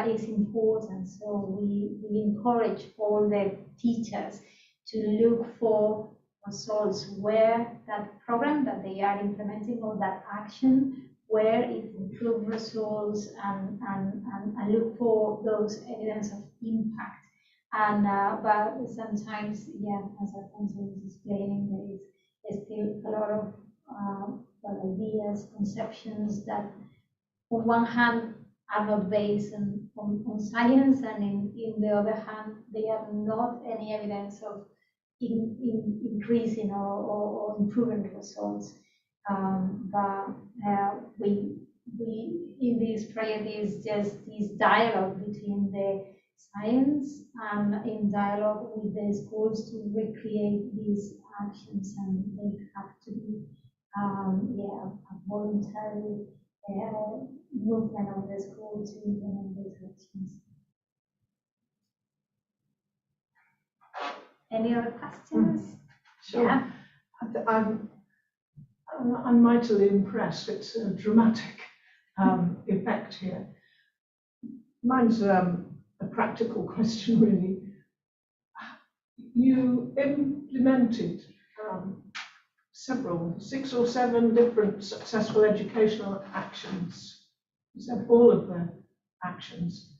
is important. So we encourage all the teachers to look for results where that program that they are implementing, or that action where it improves results, and look for those evidence of impact. And but sometimes, as Alfonso was explaining, there is still a lot of ideas, conceptions that on one hand are not based on science, and in the other hand they have not any evidence of increasing or improving results. But we in this project is just this dialogue between the science and in dialogue with the schools to recreate these actions, and they have to be a voluntary movement of the school to implement these actions. Any other questions? Sure. Yeah. I'm mightily impressed. It's a dramatic effect here. Mine's a practical question, really. You implemented 6 or 7 different successful educational actions. You said all of the actions.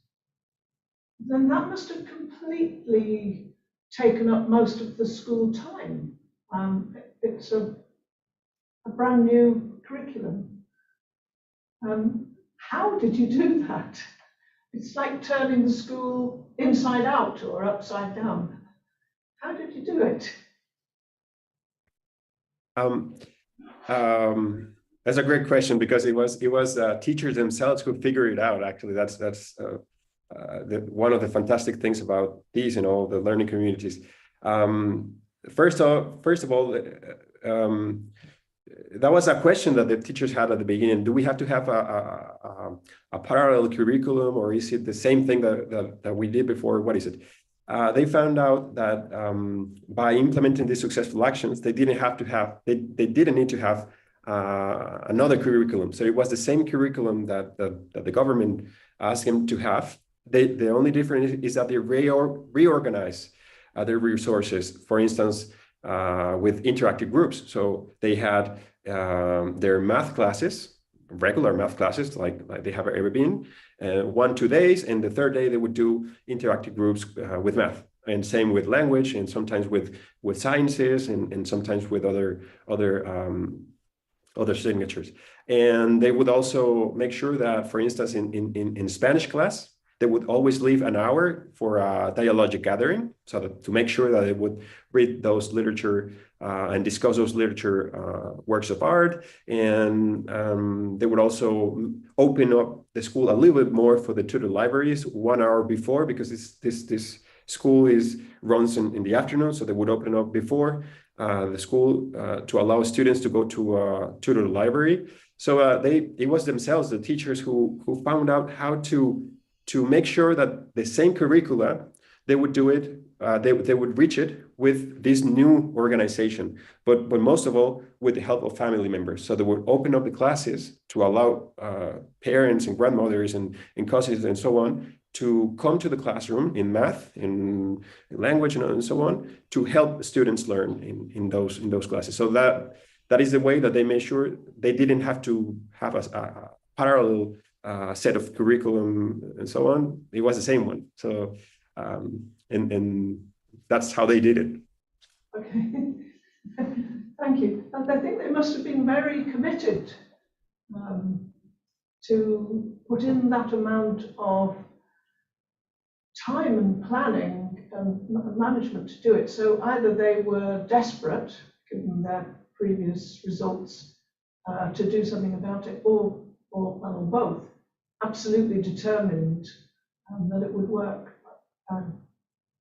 Then that must have completely taken up most of the school time. It's a brand new curriculum. How did you do that? It's like turning the school inside out or upside down. How did you do it? That's a great question, because it was teachers themselves who figured it out. Actually, that's one of the fantastic things about these and all the learning communities. First of all, that was a question that the teachers had at the beginning. Do we have to have a parallel curriculum, or is it the same thing that we did before? What is it? They found out that by implementing these successful actions, they didn't need to have another curriculum. So it was the same curriculum that the government asked them to have. The only difference is that they reorganize their resources. For instance, with interactive groups. So they had their math classes, regular math classes, like they have ever been, 1-2 days, and the third day they would do interactive groups with math, and same with language, and sometimes with sciences, and sometimes with other signatures. And they would also make sure that, for instance, in Spanish class, they would always leave an hour for a dialogic gathering, so that, to make sure that they would read those literature and discuss those literature works of art. And they would also open up the school a little bit more for the tutor libraries 1 hour before, because this school runs in the afternoon, so they would open up before the school to allow students to go to a tutor library. So it was themselves, the teachers, who found out how to make sure that the same curricula, they would do it, they would reach it with this new organization, but most of all with the help of family members. So they would open up the classes to allow parents and grandmothers and cousins and so on to come to the classroom in math, in language, and so on, to help students learn in those classes. So that is the way that they made sure they didn't have to have a parallel set of curriculum and so on. It was the same one. So and that's how they did it. Okay, thank you. And I think they must have been very committed to put in that amount of time and planning and management to do it. So either they were desperate, given their previous results, to do something about it, or both, absolutely determined that it would work.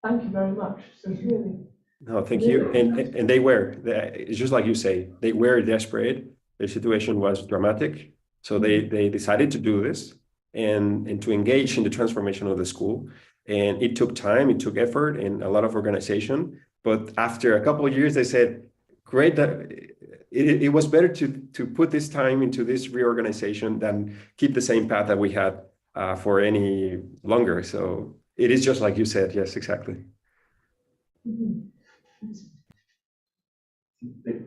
Thank you very much. So it's really. No, thank you. And they were, it's just like you say, they were desperate. Their situation was dramatic. So they decided to do this and to engage in the transformation of the school. And it took time, it took effort, and a lot of organization. But after a couple of years, they said, great, that it was better to put this time into this reorganization than keep the same path that we had for any longer. So it is just like you said. Yes, exactly.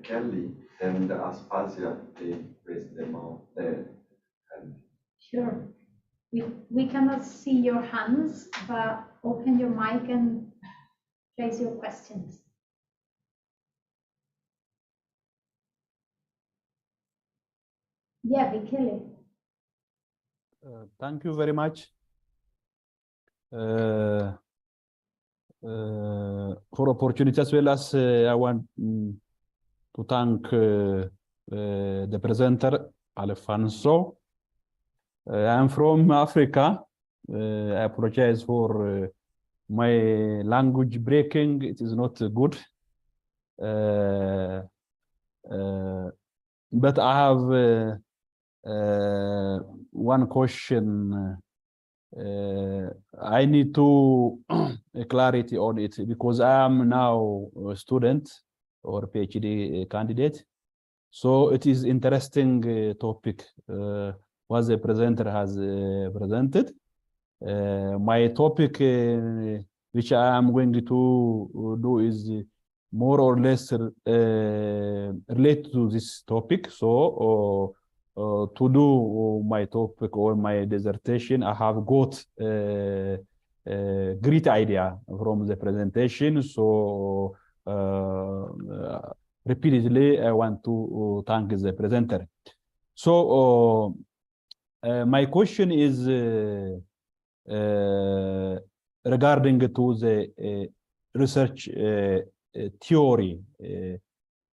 Kelly and Aspasia, they raised them all there. Sure. We cannot see your hands, but open your mic and raise your questions. Yeah, Kelly. Thank you very much for opportunity, as well as I want to thank the presenter, Alfonso. I'm from Africa. I apologize for my language breaking. It is not good. But I have one question. I need to clarity on it, because I am now a student or PhD candidate, So it is interesting topic what the presenter has presented. My topic, which I am going to do, is more or less related to this topic. So to do my topic or my dissertation, I have got a great idea from the presentation. So repeatedly, I want to thank the presenter. So my question is regarding to the research theory.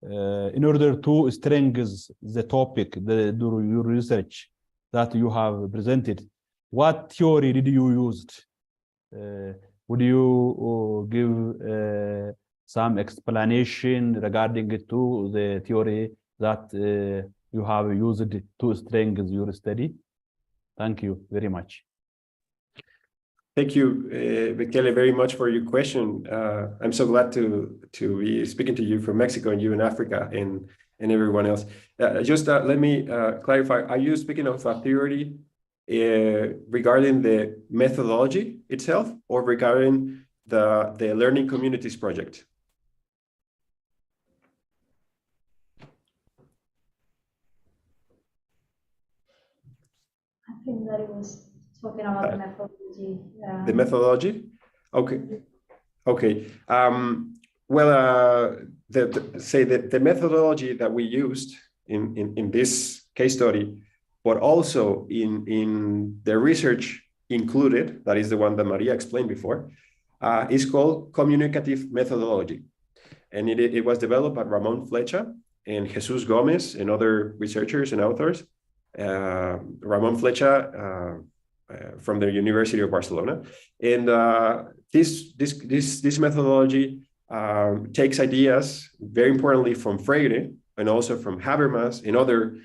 In order to strengthen the topic, your research that you have presented, what theory did you use? Would you give some explanation regarding to the theory that you have used to strengthen your study? Thank you very much. Thank you, Bekele, very much for your question. I'm so glad to be speaking to you from Mexico and you in Africa and everyone else. Just let me clarify, are you speaking of a theory regarding the methodology itself or regarding the Learning Communities project? I think that it was talking about the methodology. The methodology? Okay. Okay. Well, the methodology that we used in this case study, but also in the research included, that is the one that Maria explained before, is called Communicative Methodology. And it was developed by Ramon Fletcher and Jesus Gomez and other researchers and authors. Ramon Fletcher from the University of Barcelona. And this methodology takes ideas, very importantly, from Freire and also from Habermas and other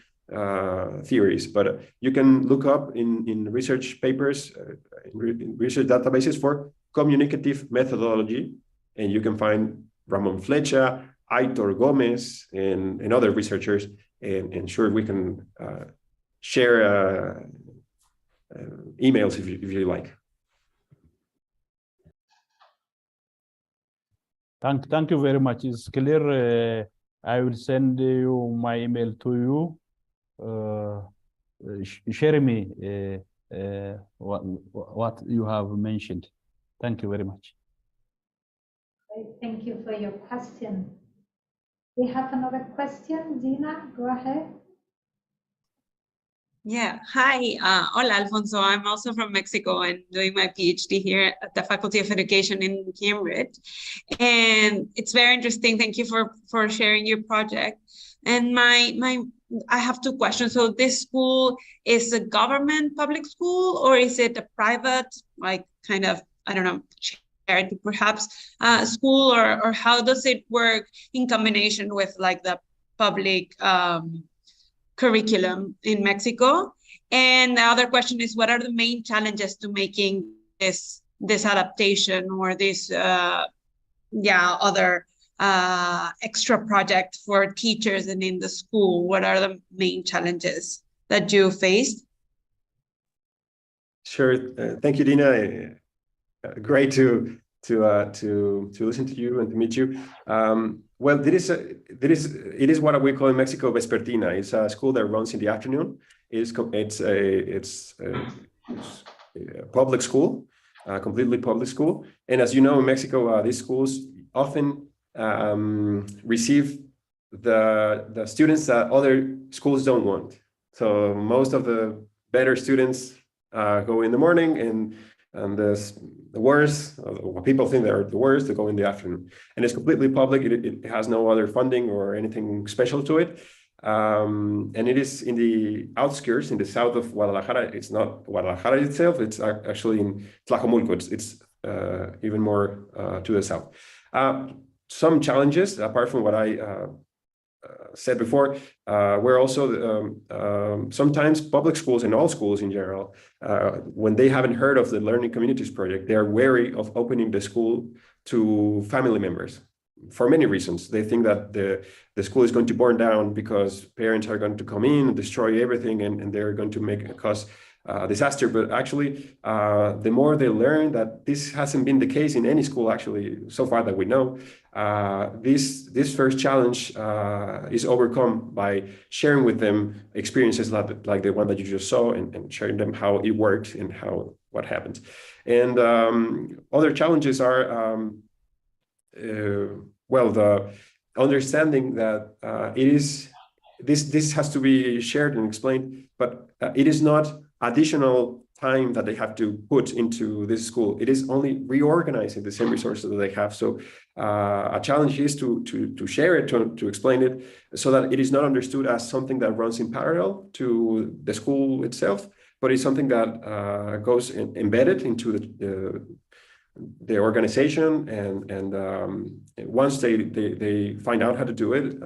theories. But you can look up in research papers, in research databases for communicative methodology, and you can find Ramon Fletcher, Aitor Gomez, and other researchers. And sure, we can share emails if you like. Thank you very much. It's clear. I will send you my email to you. Share me what you have mentioned. Thank you very much. Thank you for your question. We have another question. Dina, go ahead. Yeah, hi, hola Alfonso. I'm also from Mexico and doing my PhD here at the Faculty of Education in Cambridge. And it's very interesting. Thank you for sharing your project. And I have two questions. So this school is a government public school, or is it a private, like kind of, I don't know, charity perhaps, school, or how does it work in combination with like the public curriculum in Mexico? And the other question is, what are the main challenges to making this adaptation or this other extra project for teachers and in the school? What are the main challenges that you faced? Sure. Thank you, Dina. Great to listen to you and to meet you. Well, it is what we call in Mexico vespertina. It's a school that runs in the afternoon. It's a public school, completely public school. And as you know, in Mexico, these schools often receive the students that other schools don't want. So most of the better students go in the morning, and the worst, what people think they're the worst, they go in the afternoon. And it's completely public. It has no other funding or anything special to it. And it is in the outskirts, in the south of Guadalajara. It's not Guadalajara itself. It's actually in Tlajomulco. It's even more to the south. Some challenges, apart from what I said before, were also sometimes public schools and all schools in general, when they haven't heard of the Learning Communities project, they're wary of opening the school to family members. for many reasons. They think that the school is going to burn down because parents are going to come in and destroy everything, and they're going to cause disaster. But actually, the more they learn that this hasn't been the case in any school, actually, so far that we know, this first challenge is overcome by sharing with them experiences like the one that you just saw, and sharing them how it worked and what happened. And other challenges are well, the understanding that this has to be shared and explained, but it is not additional time that they have to put into this school. It is only reorganizing the same resources that they have. So a challenge is to share it, to explain it, so that it is not understood as something that runs in parallel to the school itself, but it's something that goes embedded into the organization, and once they find out how to do it,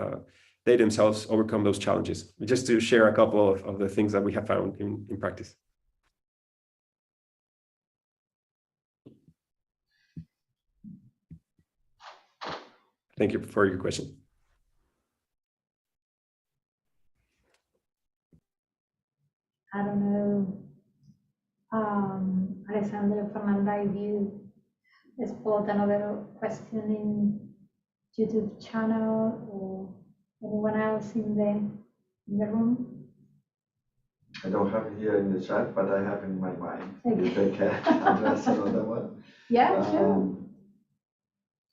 they themselves overcome those challenges. Just to share a couple of the things that we have found in practice. Thank you for your question. I don't know, Alessandra, Fernanda, if you spot another question in YouTube channel or anyone else in the room? I don't have it here in the chat, but I have in my mind. Okay. If I can address another one. Yeah, sure.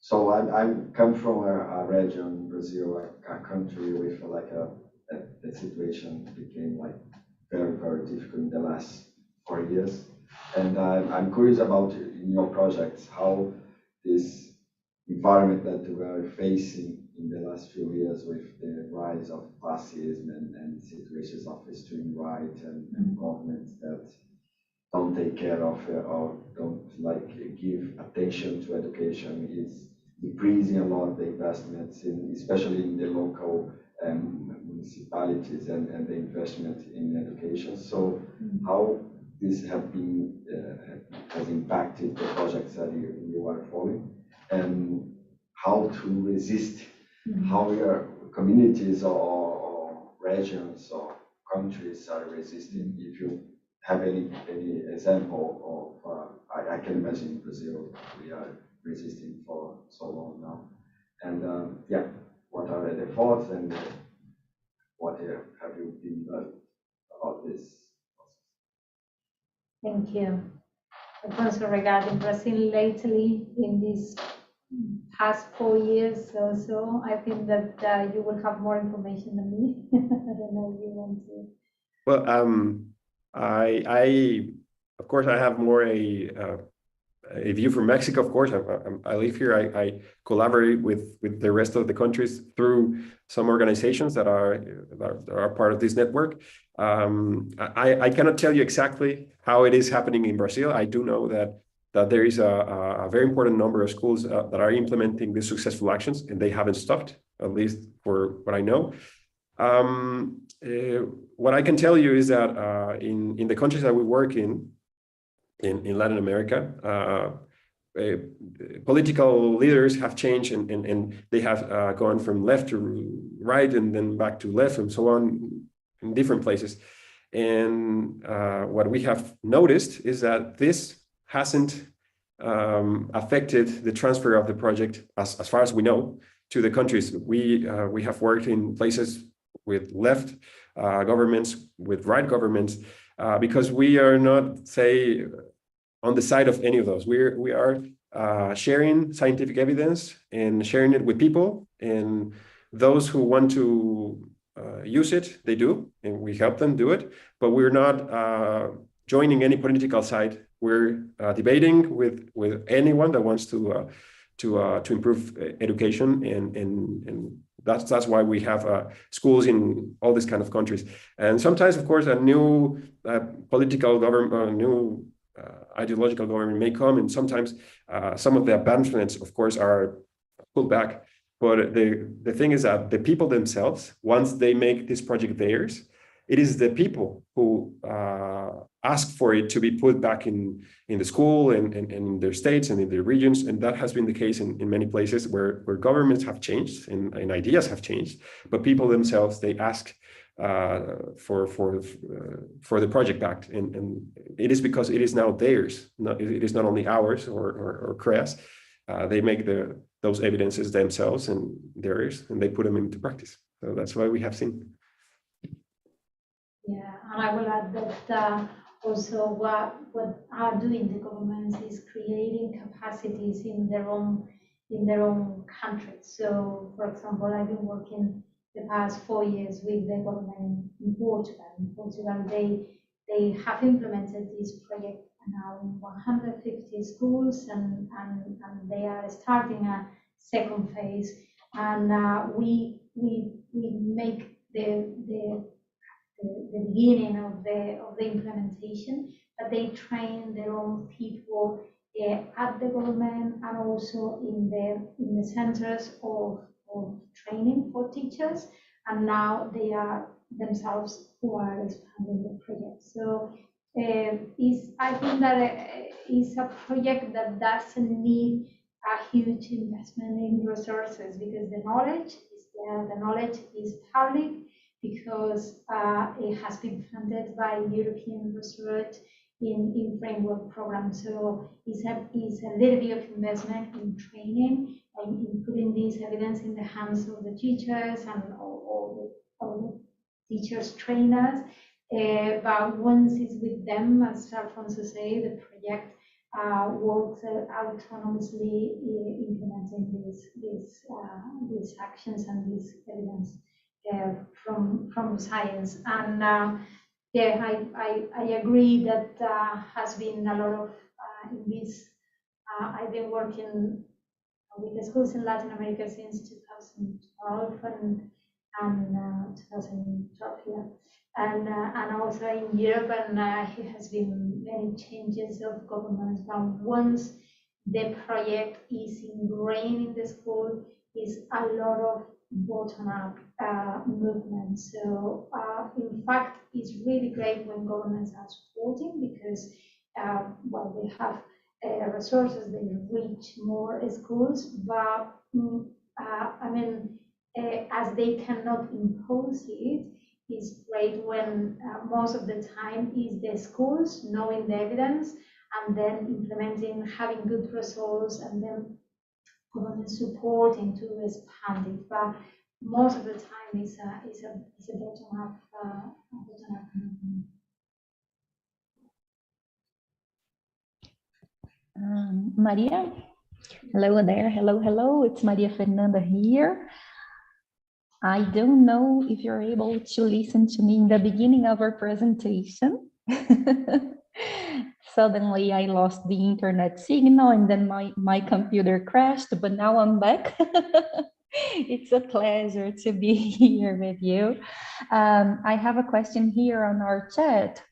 So I come from a region, Brazil, a country with like the situation became like very, very difficult in the last 4 years. And I'm curious about in your projects, how this environment that we are facing in the last few years with the rise of fascism and situations of extreme right and governments that don't take care of or don't like give attention to education is decreasing a lot of the investments especially in the local municipalities and the investment in education. So how this have been has impacted the projects that you are following, and how to resist, how your communities or regions or countries are resisting. If you have any example of, I can imagine in Brazil we are resisting for so long now, and yeah, what are the thoughts and what have you been learning about this? Thank you. Also regarding Brazil lately, in these past 4 years or so, I think that you will have more information than me. I don't know if you want to. Well, I of course I have more a view from Mexico. Of course, I live here. I collaborate with the rest of the countries through some organizations that are part of this network. I cannot tell you exactly how it is happening in Brazil. I do know that there is a very important number of schools that are implementing these successful actions, and they haven't stopped, at least for what I know. What I can tell you is that in the countries that we work in Latin America, political leaders have changed, and they have gone from left to right and then back to left and so on in different places. And what we have noticed is that this hasn't affected the transfer of the project, as far as we know, to the countries. We have worked in places with left governments, with right governments, because we are not, say, on the side of any of those. We are sharing scientific evidence and sharing it with people, and those who want to use it, they do, and we help them do it. But we're not joining any political side. We're debating with anyone that wants to improve education, and that's why we have schools in all these kind of countries. And sometimes, of course, a new political government, a new ideological government may come, and sometimes some of the advancements, of course, are pulled back. But the thing is that the people themselves, once they make this project theirs, it is the people who ask for it to be put back in the school and in their states and in their regions. And that has been the case in many places where governments have changed and ideas have changed, but people themselves, they ask for the project back. And it is because it is now theirs. It is not only ours or CREA's. They make those evidences themselves and theirs, and they put them into practice. So that's why we have seen. Yeah, and I will add that also what are doing the governments is creating capacities in their own countries. So, for example, I've been working the past 4 years with the government in Portugal. In Portugal, they have implemented this project now in 150 schools, and they are starting a second phase. And we make the beginning of the implementation, but they train their own people at the government and also in the centers of training for teachers, and now they are themselves who are expanding the project. So I think that it's a project that doesn't need a huge investment in resources, because the knowledge is there, the knowledge is public, because it has been funded by European research in framework programs. So it's a little bit of investment in training and in putting this evidence in the hands of the teachers and all the teachers trainers. But once it's with them, as Alfonso said, the project works autonomously, implementing these actions and this evidence from science. And yeah, I agree that has been a lot of in this. I've been working with the schools in Latin America since 2012 and 2012, yeah. And also in Europe, and it has been many changes of governments. But once the project is ingrained in the school, is a lot of bottom-up movement. So in fact, it's really great when governments are supporting, because well, they have resources, they reach more schools, but I mean, as they cannot impose it, it's great when most of the time is the schools knowing the evidence and then implementing, having good results, and then government supporting to expand it. But most of the time is a bottom-up movement. Maria, hello there. Hello. It's Maria Fernanda here. I don't know if you're able to listen to me in the beginning of our presentation. Suddenly I lost the internet signal and then my computer crashed, but now I'm back. It's a pleasure to be here with you. I have a question here on our chat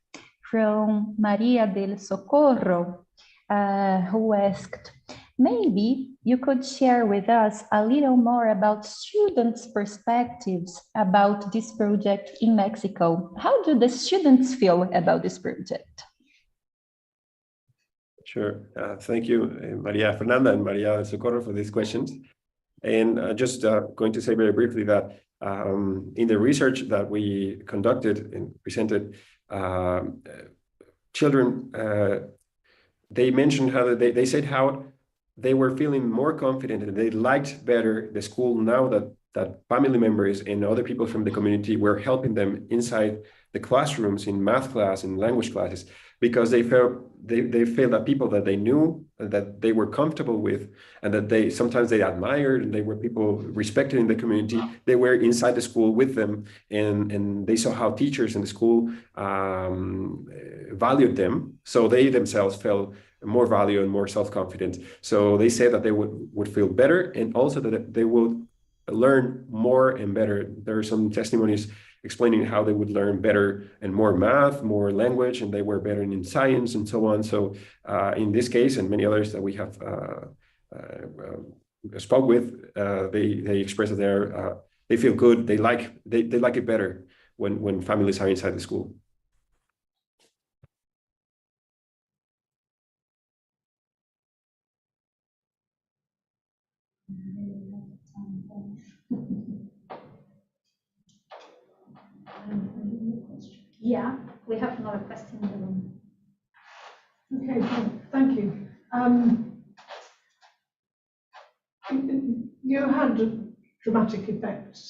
from Maria del Socorro, who asked, maybe you could share with us a little more about students' perspectives about this project in Mexico. How do the students feel about this project? Sure. Thank you, Maria Fernanda and Maria del Socorro, for these questions. And just going to say very briefly that in the research that we conducted and presented, children, they mentioned how they said how they were feeling more confident and they liked better the school now that family members and other people from the community were helping them inside the classrooms, in math class and language classes, because they felt that people that they knew, that they were comfortable with, and that sometimes they admired, and they were people respected in the community, they were inside the school with them, and they saw how teachers in the school valued them, so they themselves felt more value and more self-confident. So they said that they would feel better, and also that they would learn more and better. There are some testimonies explaining how they would learn better and more math, more language, and they were better in science and so on. So in this case and many others that we have spoke with, they express that they feel good. They like it better when families are inside the school. Yeah, we have another question in the room. Okay, thank you. You had dramatic effects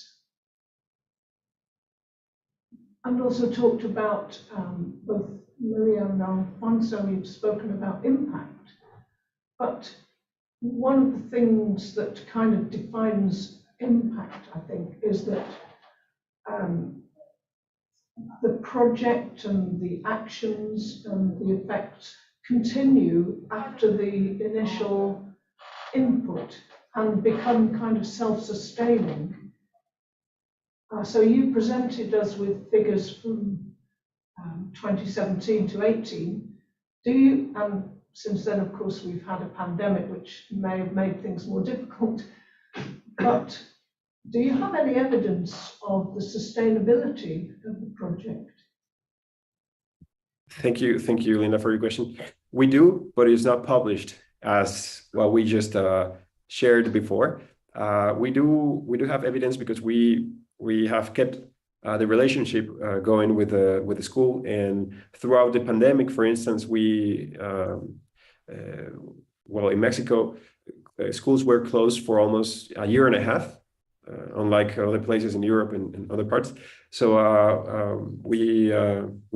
and also talked about both Maria and Alfonso, you've spoken about impact, but one of the things that kind of defines impact, I think, is that the project and the actions and the effects continue after the initial input and become kind of self-sustaining. So you presented us with figures from 2017 to 18. Do you, and since then, of course, we've had a pandemic, which may have made things more difficult, but do you have any evidence of the sustainability of the project? Thank you, Linda, for your question. We do, but it's not published as what we just shared before. We do have evidence because we have kept the relationship going with the school, and throughout the pandemic, for instance, in Mexico, schools were closed for almost a year and a half, unlike other places in Europe and other parts. So we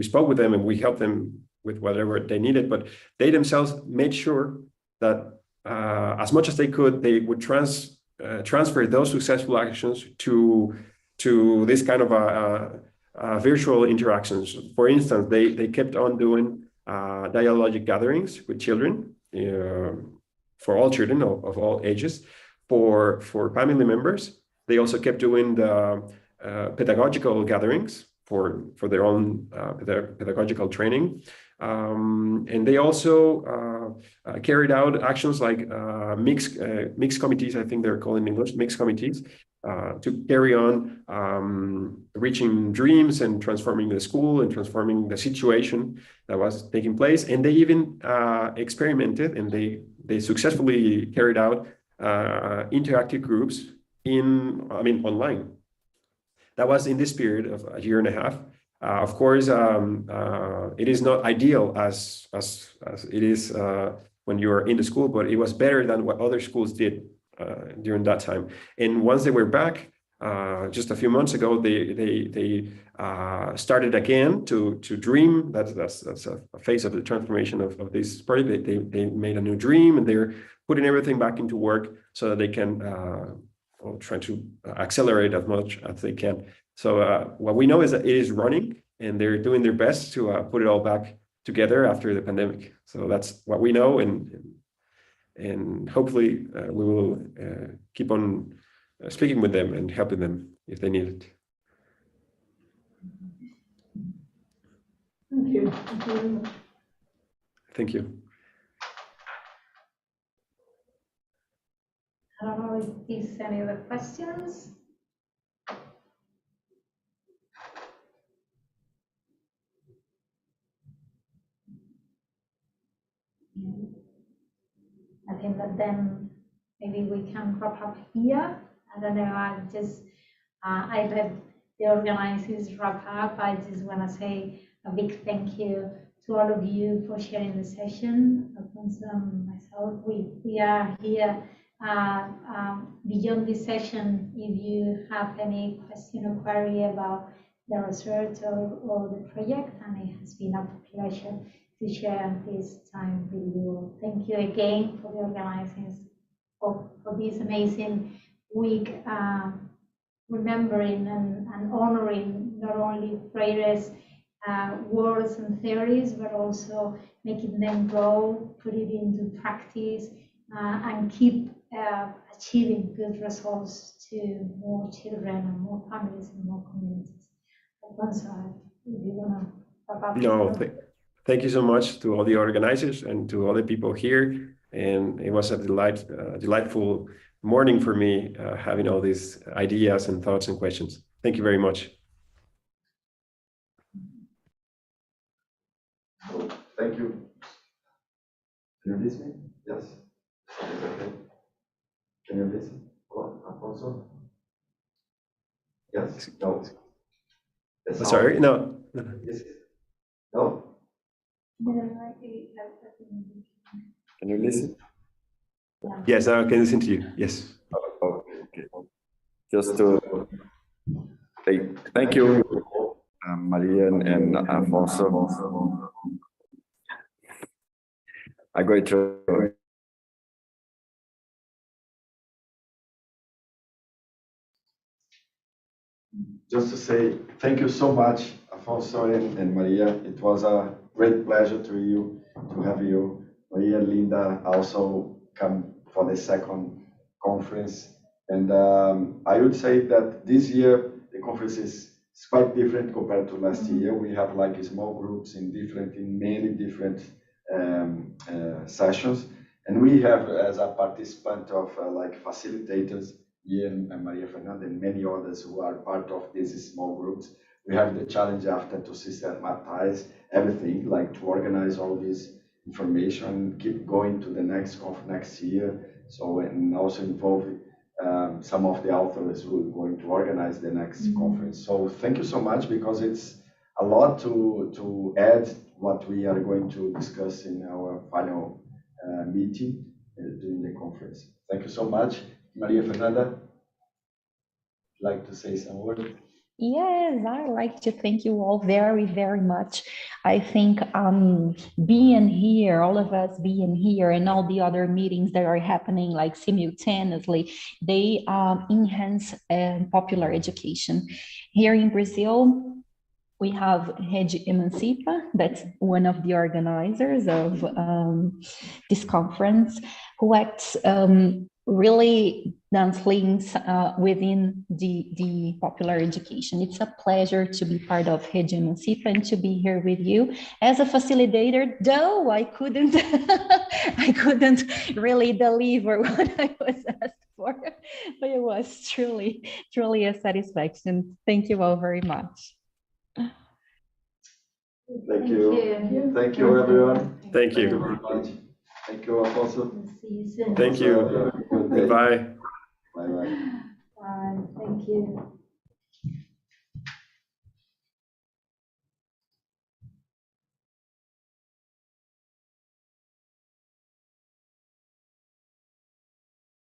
spoke with them and we helped them with whatever they needed, but they themselves made sure that as much as they could, they would transfer those successful actions to this kind of virtual interactions. For instance, they kept on doing dialogic gatherings with children, for all children of all ages, for family members. They also kept doing the pedagogical gatherings for their own pedagogical training. And they also carried out actions like mixed committees, I think they're called in English, mixed committees, to carry on reaching dreams and transforming the school and transforming the situation that was taking place. And they even experimented, and they successfully carried out interactive groups online. That was in this period of a year and a half. Of course, it is not ideal as it is when you are in the school, but it was better than what other schools did during that time. And once they were back, just a few months ago, they started again to dream. That's a phase of the transformation of this project. They made a new dream, and they're putting everything back into work so that they can try to accelerate as much as they can. So what we know is that it is running, and they're doing their best to put it all back together after the pandemic. So that's what we know, and hopefully we will keep on speaking with them and helping them if they need it. Thank you. Thank you very much. Thank you. I don't know if there's any other questions. I think that then maybe we can wrap up here. I don't know, I let the organizers wrap up. I just want to say a big thank you to all of you for sharing the session. Alfonso and myself, we are here beyond this session. If you have any question or query about the research or the project, and it has been a pleasure to share this time with you. Thank you again for the organizers for this amazing week, remembering and honoring not only Freire's words and theories, but also making them grow, put it into practice, and keep achieving good results to more children and more families and more communities. Alfonso, if you want to wrap up. No, thank you so much to all the organizers and to all the people here. And it was a delightful morning for me, having all these ideas and thoughts and questions. Thank you very much. thank you. Can you listen? Yes. Is that okay? Can you listen? Alfonso? Yes. No. Yes, Sorry, no. Yes. No. Can you listen? Yes, I can listen to you. Yes. Okay. Just to say thank you, Maria and Alfonso. I'm going to just to say thank you so much, Alfonso and Maria. It was a great pleasure to have you. Maria and Linda also come for the second conference. And I would say that this year, the conference is quite different compared to last year. We have like small groups in many different sessions. And we have as a participant of like facilitators, Ian and Maria Fernanda and many others who are part of these small groups. We have the challenge after to systematize everything, like to organize all this information, keep going to the next next year. So, and also involve some of the authors who are going to organize the next conference. So thank you so much, because it's a lot to add what we are going to discuss in our final meeting during the conference. Thank you so much. Maria Fernanda, like to say some words? Yes, I'd like to thank you all very, very much. I think being here, all of us being here, and all the other meetings that are happening like simultaneously, they enhance popular education. Here in Brazil, we have Rede Emancipa, that's one of the organizers of this conference, who acts really links within the popular education. It's a pleasure to be part of Rede Emancipa and to be here with you as a facilitator, though I couldn't I couldn't really deliver what I was asked for, but it was truly a satisfaction. Thank you all very much. Thank you. Thank you, everyone. Thank you. Very much. Thank you, Alfonso. See you soon. Thank you. Goodbye. Bye-bye. Thank you.